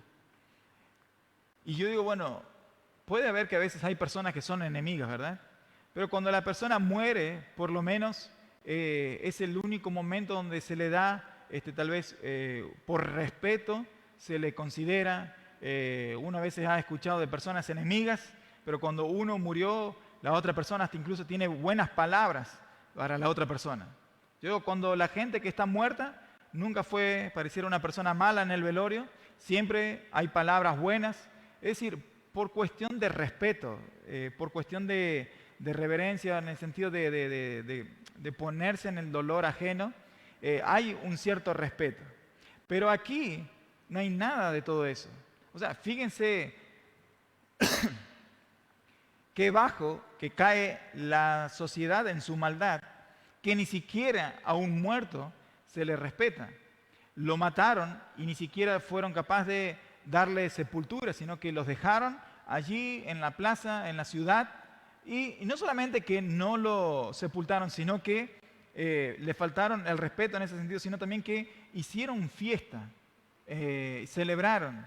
Y yo digo, bueno, puede haber que a veces hay personas que son enemigas, ¿verdad? Pero cuando la persona muere, por lo menos es el único momento donde se le da, tal vez por respeto, se le considera. Uno a veces ha escuchado de personas enemigas, pero cuando uno murió, la otra persona hasta incluso tiene buenas palabras para la otra persona. Yo digo, cuando la gente que está muerta nunca pareciera una persona mala en el velorio, siempre hay palabras buenas, es decir, por cuestión de respeto, por cuestión de reverencia, en el sentido de ponerse en el dolor ajeno, hay un cierto respeto. Pero aquí no hay nada de todo eso. O sea, fíjense qué bajo que cae la sociedad en su maldad, que ni siquiera a un muerto se le respeta. Lo mataron y ni siquiera fueron capaces de darle sepultura, sino que los dejaron allí en la plaza, en la ciudad, y no solamente que no lo sepultaron, sino que le faltaron el respeto en ese sentido, sino también que hicieron fiesta, celebraron,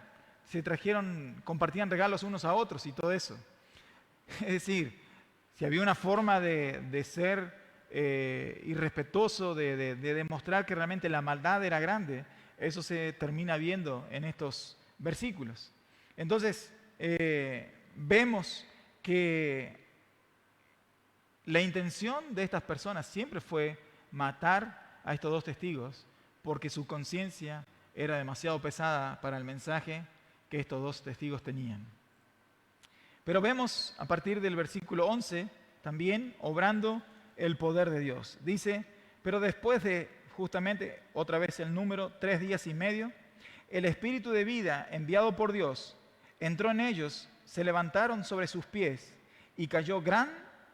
compartían regalos unos a otros y todo eso. Es decir, si había una forma de ser irrespetuoso, de demostrar que realmente la maldad era grande, eso se termina viendo en estos versículos. Entonces, vemos que la intención de estas personas siempre fue matar a estos dos testigos porque su conciencia era demasiado pesada para el mensaje que estos dos testigos tenían. Pero vemos a partir del versículo 11 también obrando el poder de Dios. Dice, pero después de justamente otra vez el número 3 días y medio, el espíritu de vida enviado por Dios entró en ellos, se levantaron sobre sus pies y cayó gran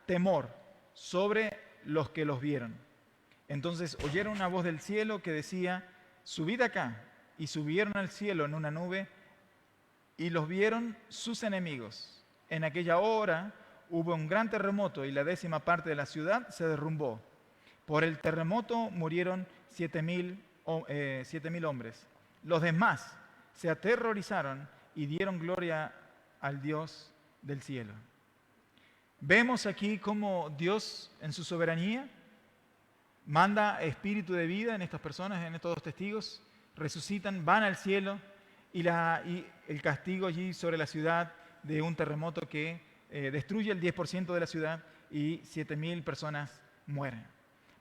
temor sobre los que los vieron. Entonces oyeron una voz del cielo que decía, subid acá, y subieron al cielo en una nube y los vieron sus enemigos. En aquella hora hubo un gran terremoto y la 10ª parte de la ciudad se derrumbó. Por el terremoto murieron 7,000 hombres. Los demás se aterrorizaron y dieron gloria al Dios del cielo. Vemos aquí cómo Dios en su soberanía manda espíritu de vida en estas personas, en estos dos testigos, resucitan, van al cielo y el castigo allí sobre la ciudad de un terremoto que destruye el 10% de la ciudad y 7,000 personas mueren.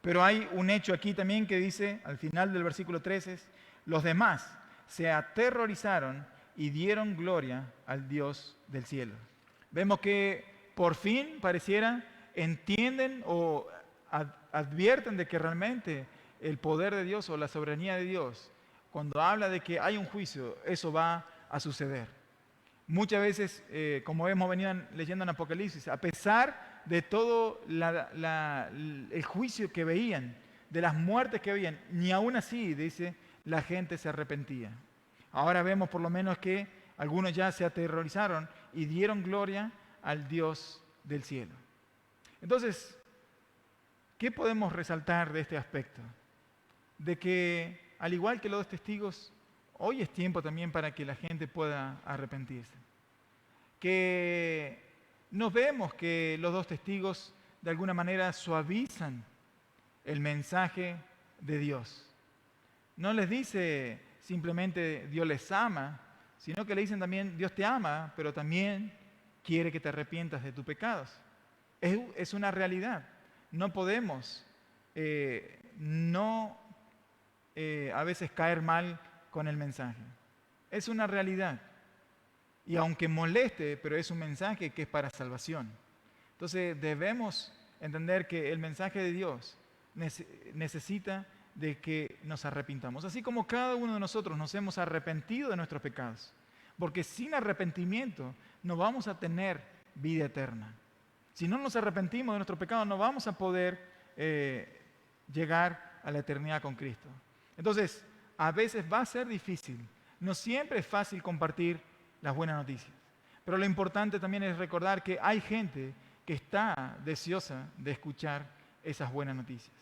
Pero hay un hecho aquí también que dice, al final del versículo 13, los demás se aterrorizaron y dieron gloria al Dios del cielo. Vemos que por fin pareciera entienden o advierten de que realmente el poder de Dios o la soberanía de Dios, cuando habla de que hay un juicio, eso va a suceder. Muchas veces, como hemos venido leyendo en Apocalipsis, a pesar de todo el juicio que veían, de las muertes que veían, ni aún así, dice, la gente se arrepentía. Ahora vemos por lo menos que algunos ya se aterrorizaron y dieron gloria al Dios del cielo. Entonces, ¿qué podemos resaltar de este aspecto? De que, al igual que los dos testigos, hoy es tiempo también para que la gente pueda arrepentirse. Que nos vemos que los dos testigos de alguna manera suavizan el mensaje de Dios. No les dice simplemente Dios les ama, sino que le dicen también Dios te ama, pero también quiere que te arrepientas de tus pecados. Es una realidad. No podemos a veces caer mal con el mensaje. Es una realidad. Y aunque moleste, pero es un mensaje que es para salvación. Entonces debemos entender que el mensaje de Dios necesita de que nos arrepintamos. Así como cada uno de nosotros nos hemos arrepentido de nuestros pecados. Porque sin arrepentimiento no vamos a tener vida eterna. Si no nos arrepentimos de nuestros pecados, no vamos a poder llegar a la eternidad con Cristo. Entonces, a veces va a ser difícil. No siempre es fácil compartir las buenas noticias. Pero lo importante también es recordar que hay gente que está deseosa de escuchar esas buenas noticias.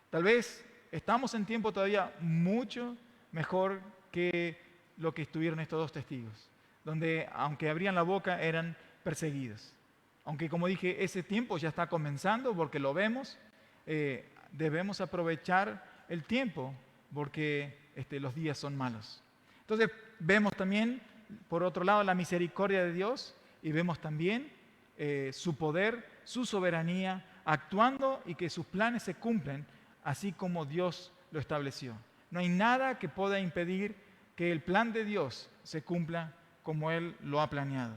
Tal vez estamos en tiempo todavía mucho mejor que lo que estuvieron estos dos testigos, donde aunque abrían la boca eran perseguidos. Aunque como dije, ese tiempo ya está comenzando porque lo vemos, debemos aprovechar el tiempo porque los días son malos. Entonces vemos también, por otro lado, la misericordia de Dios y vemos también su poder, su soberanía, actuando y que sus planes se cumplen así como Dios lo estableció. No hay nada que pueda impedir que el plan de Dios se cumpla como Él lo ha planeado.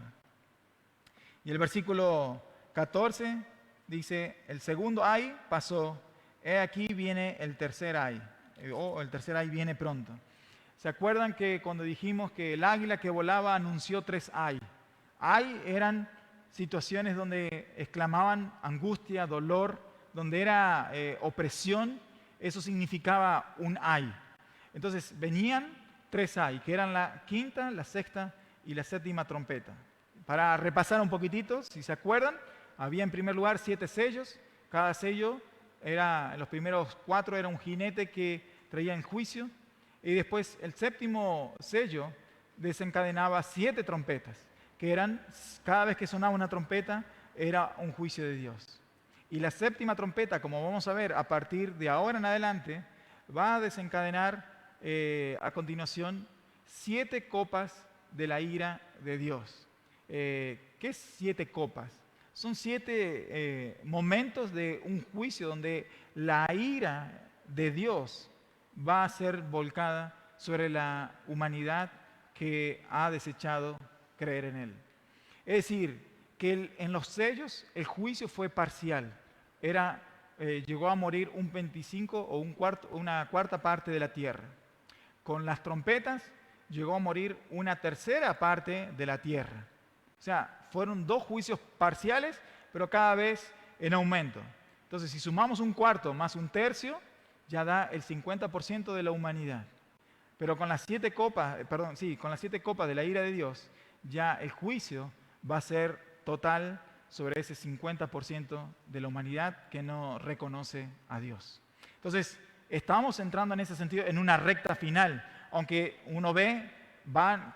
Y el versículo 14 dice, el segundo ay pasó, he aquí viene el tercer ay, o el tercer ay viene pronto. ¿Se acuerdan que cuando dijimos que el águila que volaba anunció 3 ay? Ay eran situaciones donde exclamaban angustia, dolor, donde era opresión, eso significaba un ay. Entonces venían 3 ay, que eran la quinta, la sexta y la séptima trompeta. Para repasar un poquitito, si se acuerdan, había en primer lugar 7 sellos, cada sello era, los primeros 4 era un jinete que traía en juicio, y después el séptimo sello desencadenaba 7 trompetas, que eran, cada vez que sonaba una trompeta, era un juicio de Dios. Y la séptima trompeta, como vamos a ver, a partir de ahora en adelante, va a desencadenar a continuación 7 copas de la ira de Dios. ¿Qué es 7 copas? Son 7 momentos de un juicio donde la ira de Dios va a ser volcada sobre la humanidad que ha desechado creer en Él. Es decir, que en los sellos el juicio fue parcial. Llegó a morir un 25 o una cuarta parte de la tierra. Con las trompetas llegó a morir una tercera parte de la tierra. O sea, fueron 2 juicios parciales, pero cada vez en aumento. Entonces, si sumamos un cuarto más un tercio, ya da el 50% de la humanidad. Pero con las 7 copas, con las 7 copas de la ira de Dios, ya el juicio va a ser total sobre ese 50% de la humanidad que no reconoce a Dios. Entonces, estamos entrando en ese sentido en una recta final, aunque uno ve,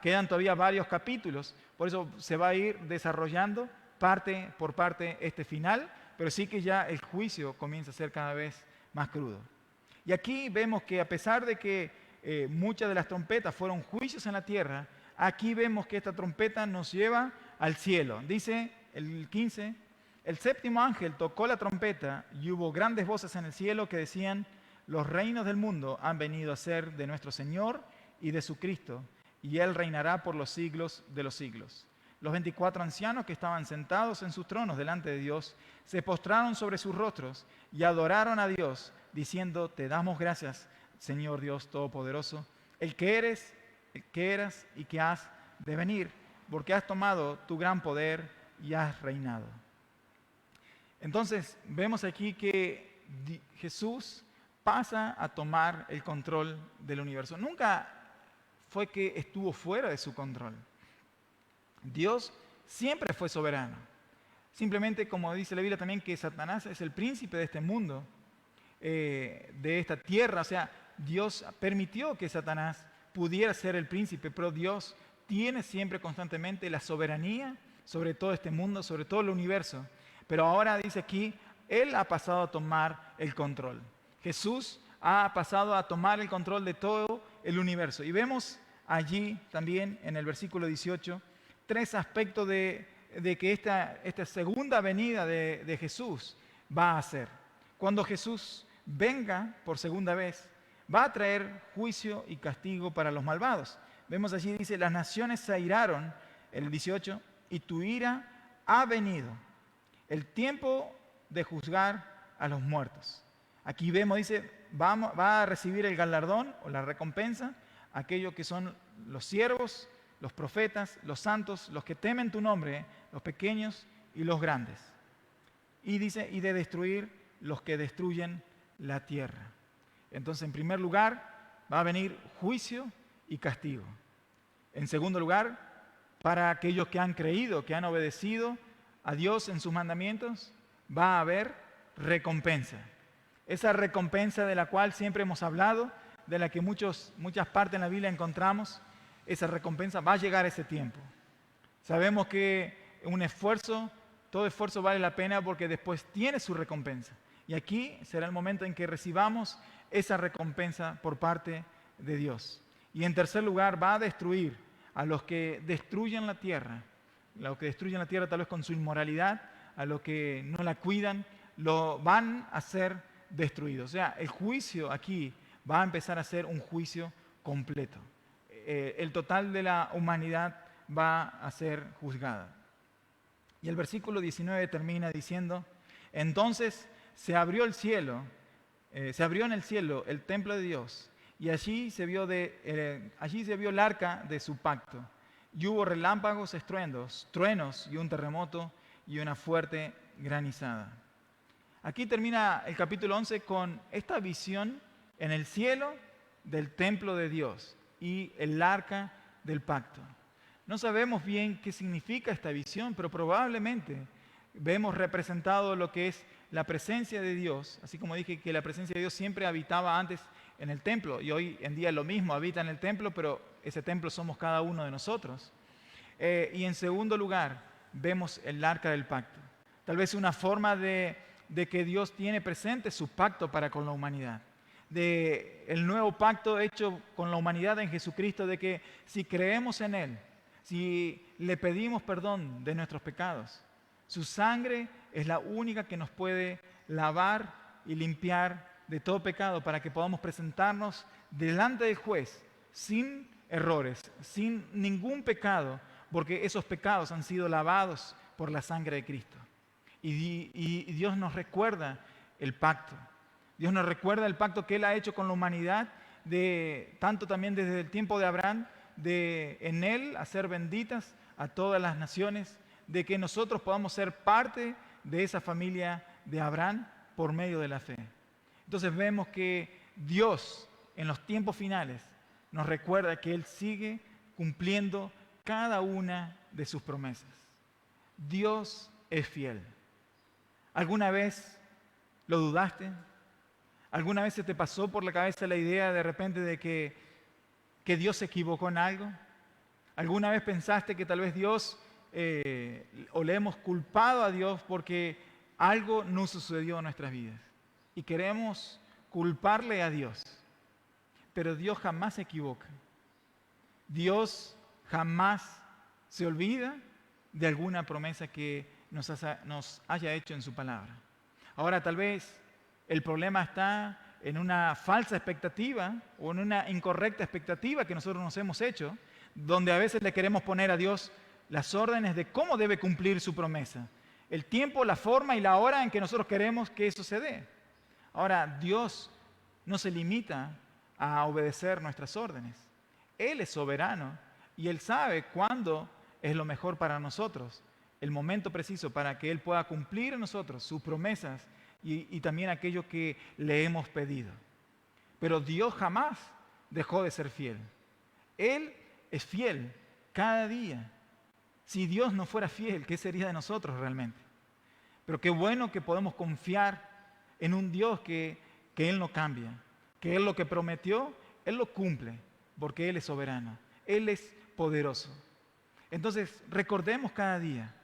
quedan todavía varios capítulos, por eso se va a ir desarrollando parte por parte este final, pero sí que ya el juicio comienza a ser cada vez más crudo. Y aquí vemos que a pesar de que muchas de las trompetas fueron juicios en la tierra, aquí vemos que esta trompeta nos lleva al cielo. Dice el 15, El séptimo ángel tocó la trompeta y hubo grandes voces en el cielo que decían: los reinos del mundo han venido a ser de nuestro Señor y de su Cristo, y Él reinará por los siglos de los siglos. Los 24 ancianos que estaban sentados en sus tronos delante de Dios se postraron sobre sus rostros y adoraron a Dios, diciendo: te damos gracias, Señor Dios Todopoderoso, el que eres, el que eras y que has de venir, porque has tomado tu gran poder y has reinado. Entonces vemos aquí que Jesús pasa a tomar el control del universo. Nunca fue que estuvo fuera de su control. Dios siempre fue soberano. Simplemente, como dice la Biblia también, que Satanás es el príncipe de este mundo, de esta tierra. O sea, Dios permitió que Satanás pudiera ser el príncipe, pero Dios tiene siempre constantemente la soberanía sobre todo este mundo, sobre todo el universo. Pero ahora dice aquí, Él ha pasado a tomar el control. Jesús ha pasado a tomar el control de todo el universo. Y vemos allí también en el versículo 18 tres aspectos de que esta segunda venida de Jesús va a hacer. Cuando Jesús venga por segunda vez, va a traer juicio y castigo para los malvados. Vemos allí, dice: las naciones se airaron, el 18, y tu ira ha venido, el tiempo de juzgar a los muertos. Aquí vemos, dice, va a recibir el galardón o la recompensa aquellos que son los siervos, los profetas, los santos, los que temen tu nombre, los pequeños y los grandes. Y dice, y de destruir los que destruyen la tierra. Entonces, en primer lugar, va a venir juicio y castigo. En segundo lugar, para aquellos que han creído, que han obedecido a Dios en sus mandamientos, va a haber recompensa. Esa recompensa de la cual siempre hemos hablado, de la que muchas partes en la Biblia encontramos, esa recompensa va a llegar ese tiempo. Sabemos que un esfuerzo, todo esfuerzo vale la pena porque después tiene su recompensa. Y aquí será el momento en que recibamos esa recompensa por parte de Dios. Y en tercer lugar, va a destruir a los que destruyen la tierra. Los que destruyen la tierra tal vez con su inmoralidad, a los que no la cuidan, lo van a ser destruidos. O sea, el juicio aquí va a empezar a ser un juicio completo. El total de la humanidad va a ser juzgada. Y el versículo 19 termina diciendo: entonces se abrió el cielo, se abrió en el cielo el templo de Dios, y allí se vio el arca de su pacto. Y hubo relámpagos, estruendos, truenos y un terremoto y una fuerte granizada. Aquí termina el capítulo 11 con esta visión en el cielo del templo de Dios y el arca del pacto. No sabemos bien qué significa esta visión, pero probablemente vemos representado lo que es la presencia de Dios, así como dije que la presencia de Dios siempre habitaba antes en el templo, y hoy en día lo mismo, habita en el templo, pero ese templo somos cada uno de nosotros. Y en segundo lugar, vemos el arca del pacto. Tal vez una forma de que Dios tiene presente su pacto para con la humanidad. De el nuevo pacto hecho con la humanidad en Jesucristo, de que si creemos en Él, si le pedimos perdón de nuestros pecados, su sangre es la única que nos puede lavar y limpiar de todo pecado para que podamos presentarnos delante del juez sin errores, sin ningún pecado, porque esos pecados han sido lavados por la sangre de Cristo. Y Dios nos recuerda el pacto. Dios nos recuerda el pacto que Él ha hecho con la humanidad, tanto también desde el tiempo de Abraham, de en Él hacer benditas a todas las naciones, de que nosotros podamos ser parte de esa familia de Abraham por medio de la fe. Entonces vemos que Dios en los tiempos finales nos recuerda que Él sigue cumpliendo cada una de sus promesas. Dios es fiel. ¿Alguna vez lo dudaste? ¿Alguna vez se te pasó por la cabeza la idea de repente de que Dios se equivocó en algo? ¿Alguna vez pensaste que tal vez Dios, o le hemos culpado a Dios porque algo no sucedió en nuestras vidas? Y queremos culparle a Dios. Pero Dios jamás se equivoca. Dios jamás se olvida de alguna promesa que nos haya hecho en su palabra. Ahora tal vez el problema está en una falsa expectativa o en una incorrecta expectativa que nosotros nos hemos hecho, donde a veces le queremos poner a Dios las órdenes de cómo debe cumplir su promesa, el tiempo, la forma y la hora en que nosotros queremos que eso se dé. Ahora, Dios no se limita a obedecer nuestras órdenes. Él es soberano y Él sabe cuándo es lo mejor para nosotros, el momento preciso para que Él pueda cumplir en nosotros sus promesas y también aquello que le hemos pedido. Pero Dios jamás dejó de ser fiel. Él es fiel cada día. Si Dios no fuera fiel, ¿qué sería de nosotros realmente? Pero qué bueno que podemos confiar en un Dios que Él no cambia, que Él lo que prometió, Él lo cumple, porque Él es soberano, Él es poderoso. Entonces, recordemos cada día.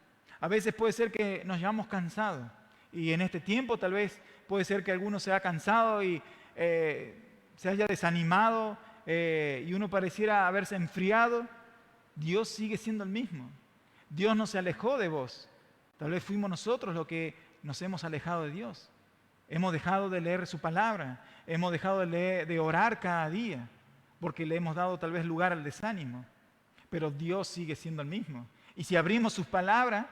A veces puede ser que nos hayamos cansado, y en este tiempo tal vez puede ser que alguno se haya cansado y se haya desanimado y uno pareciera haberse enfriado. Dios sigue siendo el mismo. Dios no se alejó de vos. Tal vez fuimos nosotros los que nos hemos alejado de Dios. Hemos dejado de leer su palabra, hemos dejado de orar cada día, porque le hemos dado tal vez lugar al desánimo. Pero Dios sigue siendo el mismo. Y si abrimos sus palabras,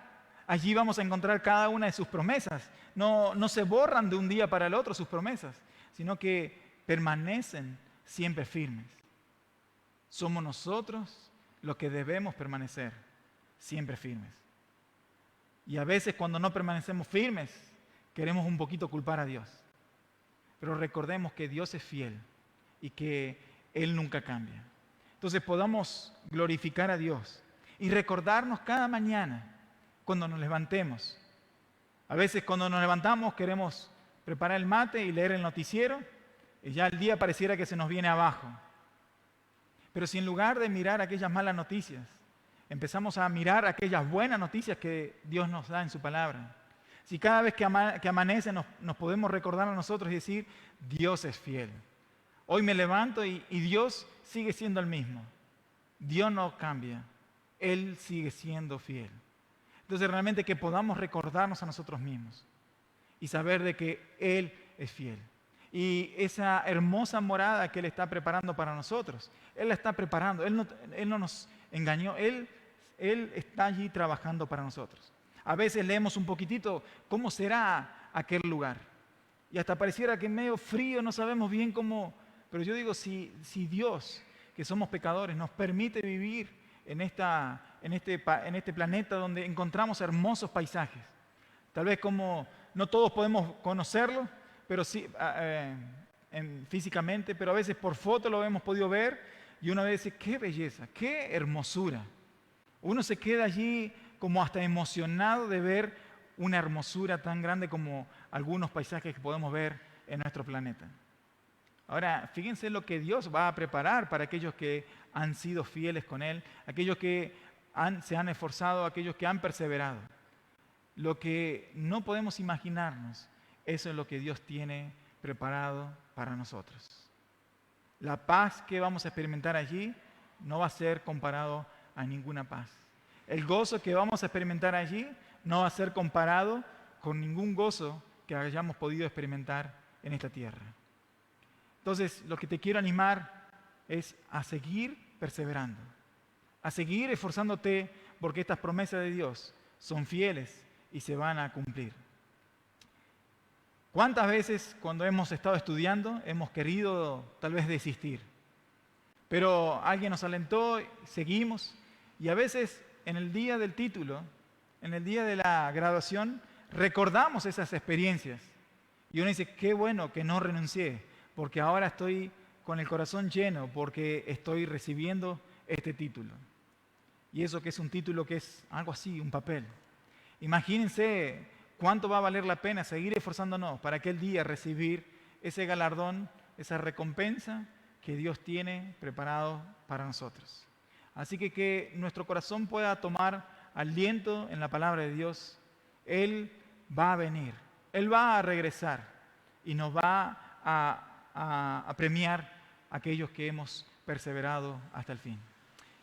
allí vamos a encontrar cada una de sus promesas. No se borran de un día para el otro sus promesas, sino que permanecen siempre firmes. Somos nosotros los que debemos permanecer siempre firmes. Y a veces cuando no permanecemos firmes, queremos un poquito culpar a Dios. Pero recordemos que Dios es fiel y que Él nunca cambia. Entonces podamos glorificar a Dios y recordarnos cada mañana cuando nos levantemos. A veces cuando nos levantamos queremos preparar el mate y leer el noticiero y ya el día pareciera que se nos viene abajo. Pero si en lugar de mirar aquellas malas noticias, empezamos a mirar aquellas buenas noticias que Dios nos da en su palabra, si cada vez que amanece nos podemos recordar a nosotros y decir, Dios es fiel. Hoy me levanto y Dios sigue siendo el mismo. Dios no cambia. Él sigue siendo fiel. Entonces realmente que podamos recordarnos a nosotros mismos y saber de que Él es fiel. Y esa hermosa morada que Él está preparando para nosotros, Él la está preparando. Él no nos engañó. Él está allí trabajando para nosotros. A veces leemos un poquitito cómo será aquel lugar. Y hasta pareciera que medio frío, no sabemos bien cómo. Pero yo digo, si Dios, que somos pecadores, nos permite vivir en este planeta donde encontramos hermosos paisajes. Tal vez como no todos podemos conocerlo, pero sí físicamente, pero a veces por foto lo hemos podido ver y uno dice, qué belleza, qué hermosura. Uno se queda allí como hasta emocionado de ver una hermosura tan grande como algunos paisajes que podemos ver en nuestro planeta. Ahora, fíjense lo que Dios va a preparar para aquellos que han sido fieles con Él, aquellos que se han esforzado, aquellos que han perseverado. Lo que no podemos imaginarnos, eso es lo que Dios tiene preparado para nosotros. La paz que vamos a experimentar allí no va a ser comparado a ninguna paz. El gozo que vamos a experimentar allí no va a ser comparado con ningún gozo que hayamos podido experimentar en esta tierra. Entonces, lo que te quiero animar es a seguir perseverando, a seguir esforzándote porque estas promesas de Dios son fieles y se van a cumplir. ¿Cuántas veces cuando hemos estado estudiando hemos querido tal vez desistir? Pero alguien nos alentó, seguimos y a veces en el día del título, en el día de la graduación, recordamos esas experiencias y uno dice, qué bueno que no renuncié, porque ahora estoy con el corazón lleno, porque estoy recibiendo este título. Y eso que es un título que es algo así, un papel. Imagínense cuánto va a valer la pena seguir esforzándonos para aquel día recibir ese galardón, esa recompensa que Dios tiene preparado para nosotros. Así que nuestro corazón pueda tomar aliento en la palabra de Dios. Él va a venir, Él va a regresar y nos va a premiar a aquellos que hemos perseverado hasta el fin.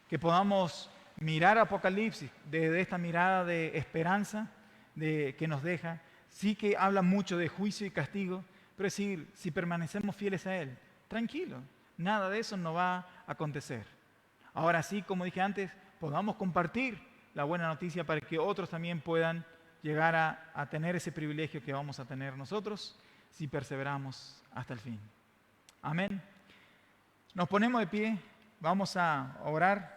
Que podamos mirar Apocalipsis desde esta mirada de esperanza, que nos deja. Sí que habla mucho de juicio y castigo, pero es decir, si permanecemos fieles a Él, tranquilo, nada de eso no va a acontecer. Ahora sí, como dije antes, podamos compartir la buena noticia para que otros también puedan llegar a tener ese privilegio que vamos a tener nosotros si perseveramos hasta el fin. Amén. Nos ponemos de pie, vamos a orar.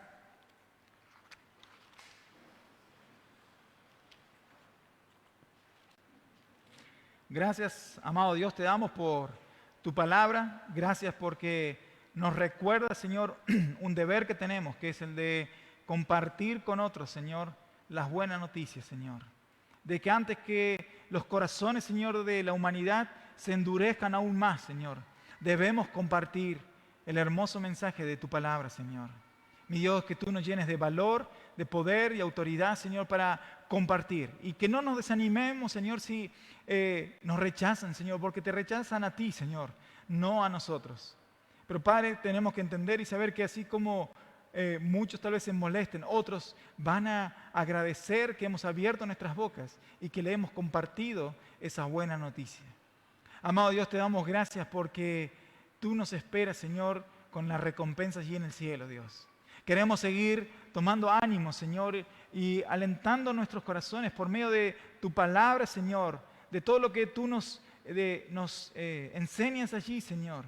Gracias, amado Dios, te damos por tu palabra. Gracias porque nos recuerda, Señor, un deber que tenemos, que es el de compartir con otros, Señor, las buenas noticias, Señor. De que antes que los corazones, Señor, de la humanidad se endurezcan aún más, Señor, debemos compartir el hermoso mensaje de tu palabra, Señor. Mi Dios, que tú nos llenes de valor, de poder y autoridad, Señor, para compartir. Y que no nos desanimemos, Señor, si nos rechazan, Señor, porque te rechazan a ti, Señor, no a nosotros. Pero, Padre, tenemos que entender y saber que así como muchos tal vez se molesten, otros van a agradecer que hemos abierto nuestras bocas y que le hemos compartido esa buena noticia. Amado Dios, te damos gracias porque tú nos esperas, Señor, con las recompensas allí en el cielo, Dios. Queremos seguir tomando ánimo, Señor, y alentando nuestros corazones por medio de tu palabra, Señor, de todo lo que tú nos enseñas allí, Señor,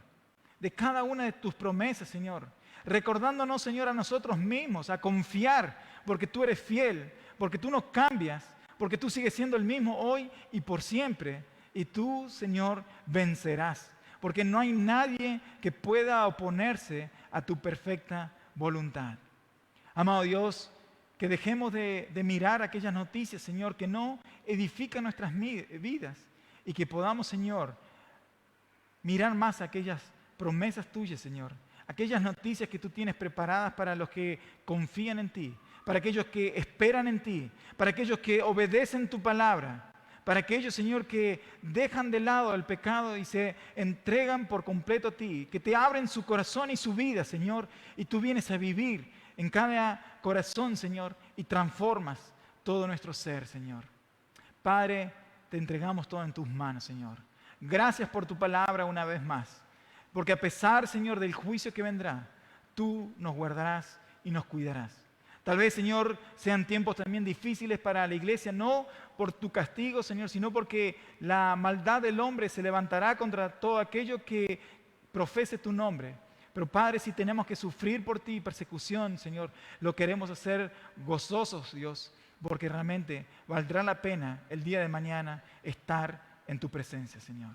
de cada una de tus promesas, Señor, recordándonos, Señor, a nosotros mismos, a confiar, porque tú eres fiel, porque tú no cambias, porque tú sigues siendo el mismo hoy y por siempre, y tú, Señor, vencerás, porque no hay nadie que pueda oponerse a tu perfecta voluntad. Amado Dios, que dejemos de mirar aquellas noticias, Señor, que no edifican nuestras vidas y que podamos, Señor, mirar más aquellas promesas tuyas, Señor, aquellas noticias que tú tienes preparadas para los que confían en ti, para aquellos que esperan en ti, para aquellos que obedecen tu palabra, para aquellos, Señor, que dejan de lado el pecado y se entregan por completo a ti, que te abren su corazón y su vida, Señor, y tú vienes a vivir en cada corazón, Señor, y transformas todo nuestro ser, Señor. Padre, te entregamos todo en tus manos, Señor. Gracias por tu palabra una vez más, porque a pesar, Señor, del juicio que vendrá, tú nos guardarás y nos cuidarás. Tal vez, Señor, sean tiempos también difíciles para la iglesia, no por tu castigo, Señor, sino porque la maldad del hombre se levantará contra todo aquello que profese tu nombre. Pero, Padre, si tenemos que sufrir por ti persecución, Señor, lo queremos hacer gozosos, Dios, porque realmente valdrá la pena el día de mañana estar en tu presencia, Señor.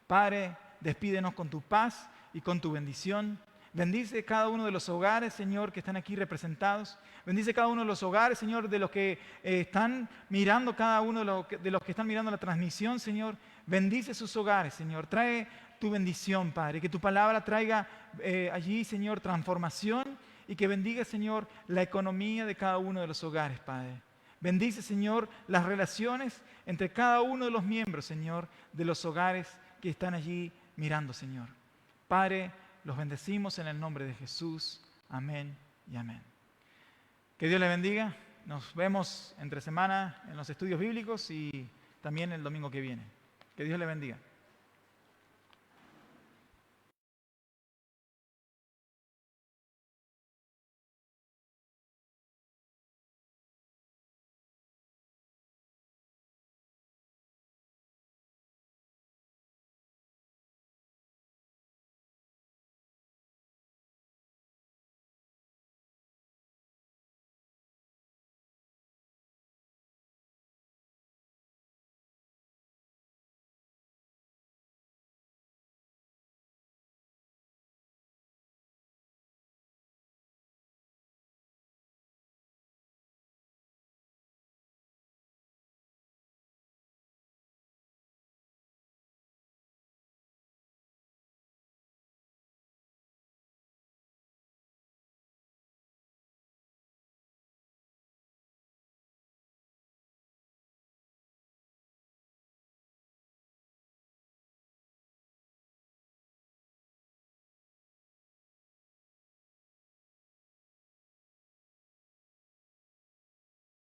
Padre, despídenos con tu paz y con tu bendición. Bendice cada uno de los hogares, Señor, que están aquí representados. Bendice cada uno de los hogares, Señor, de los que están mirando, cada uno de los que están mirando la transmisión, Señor. Bendice sus hogares, Señor. Trae tu bendición, Padre. Que tu palabra traiga allí, Señor, transformación y que bendiga, Señor, la economía de cada uno de los hogares, Padre. Bendice, Señor, las relaciones entre cada uno de los miembros, Señor, de los hogares que están allí mirando, Señor. Padre, los bendecimos en el nombre de Jesús. Amén y amén. Que Dios les bendiga. Nos vemos entre semana en los estudios bíblicos y también el domingo que viene. Que Dios les bendiga.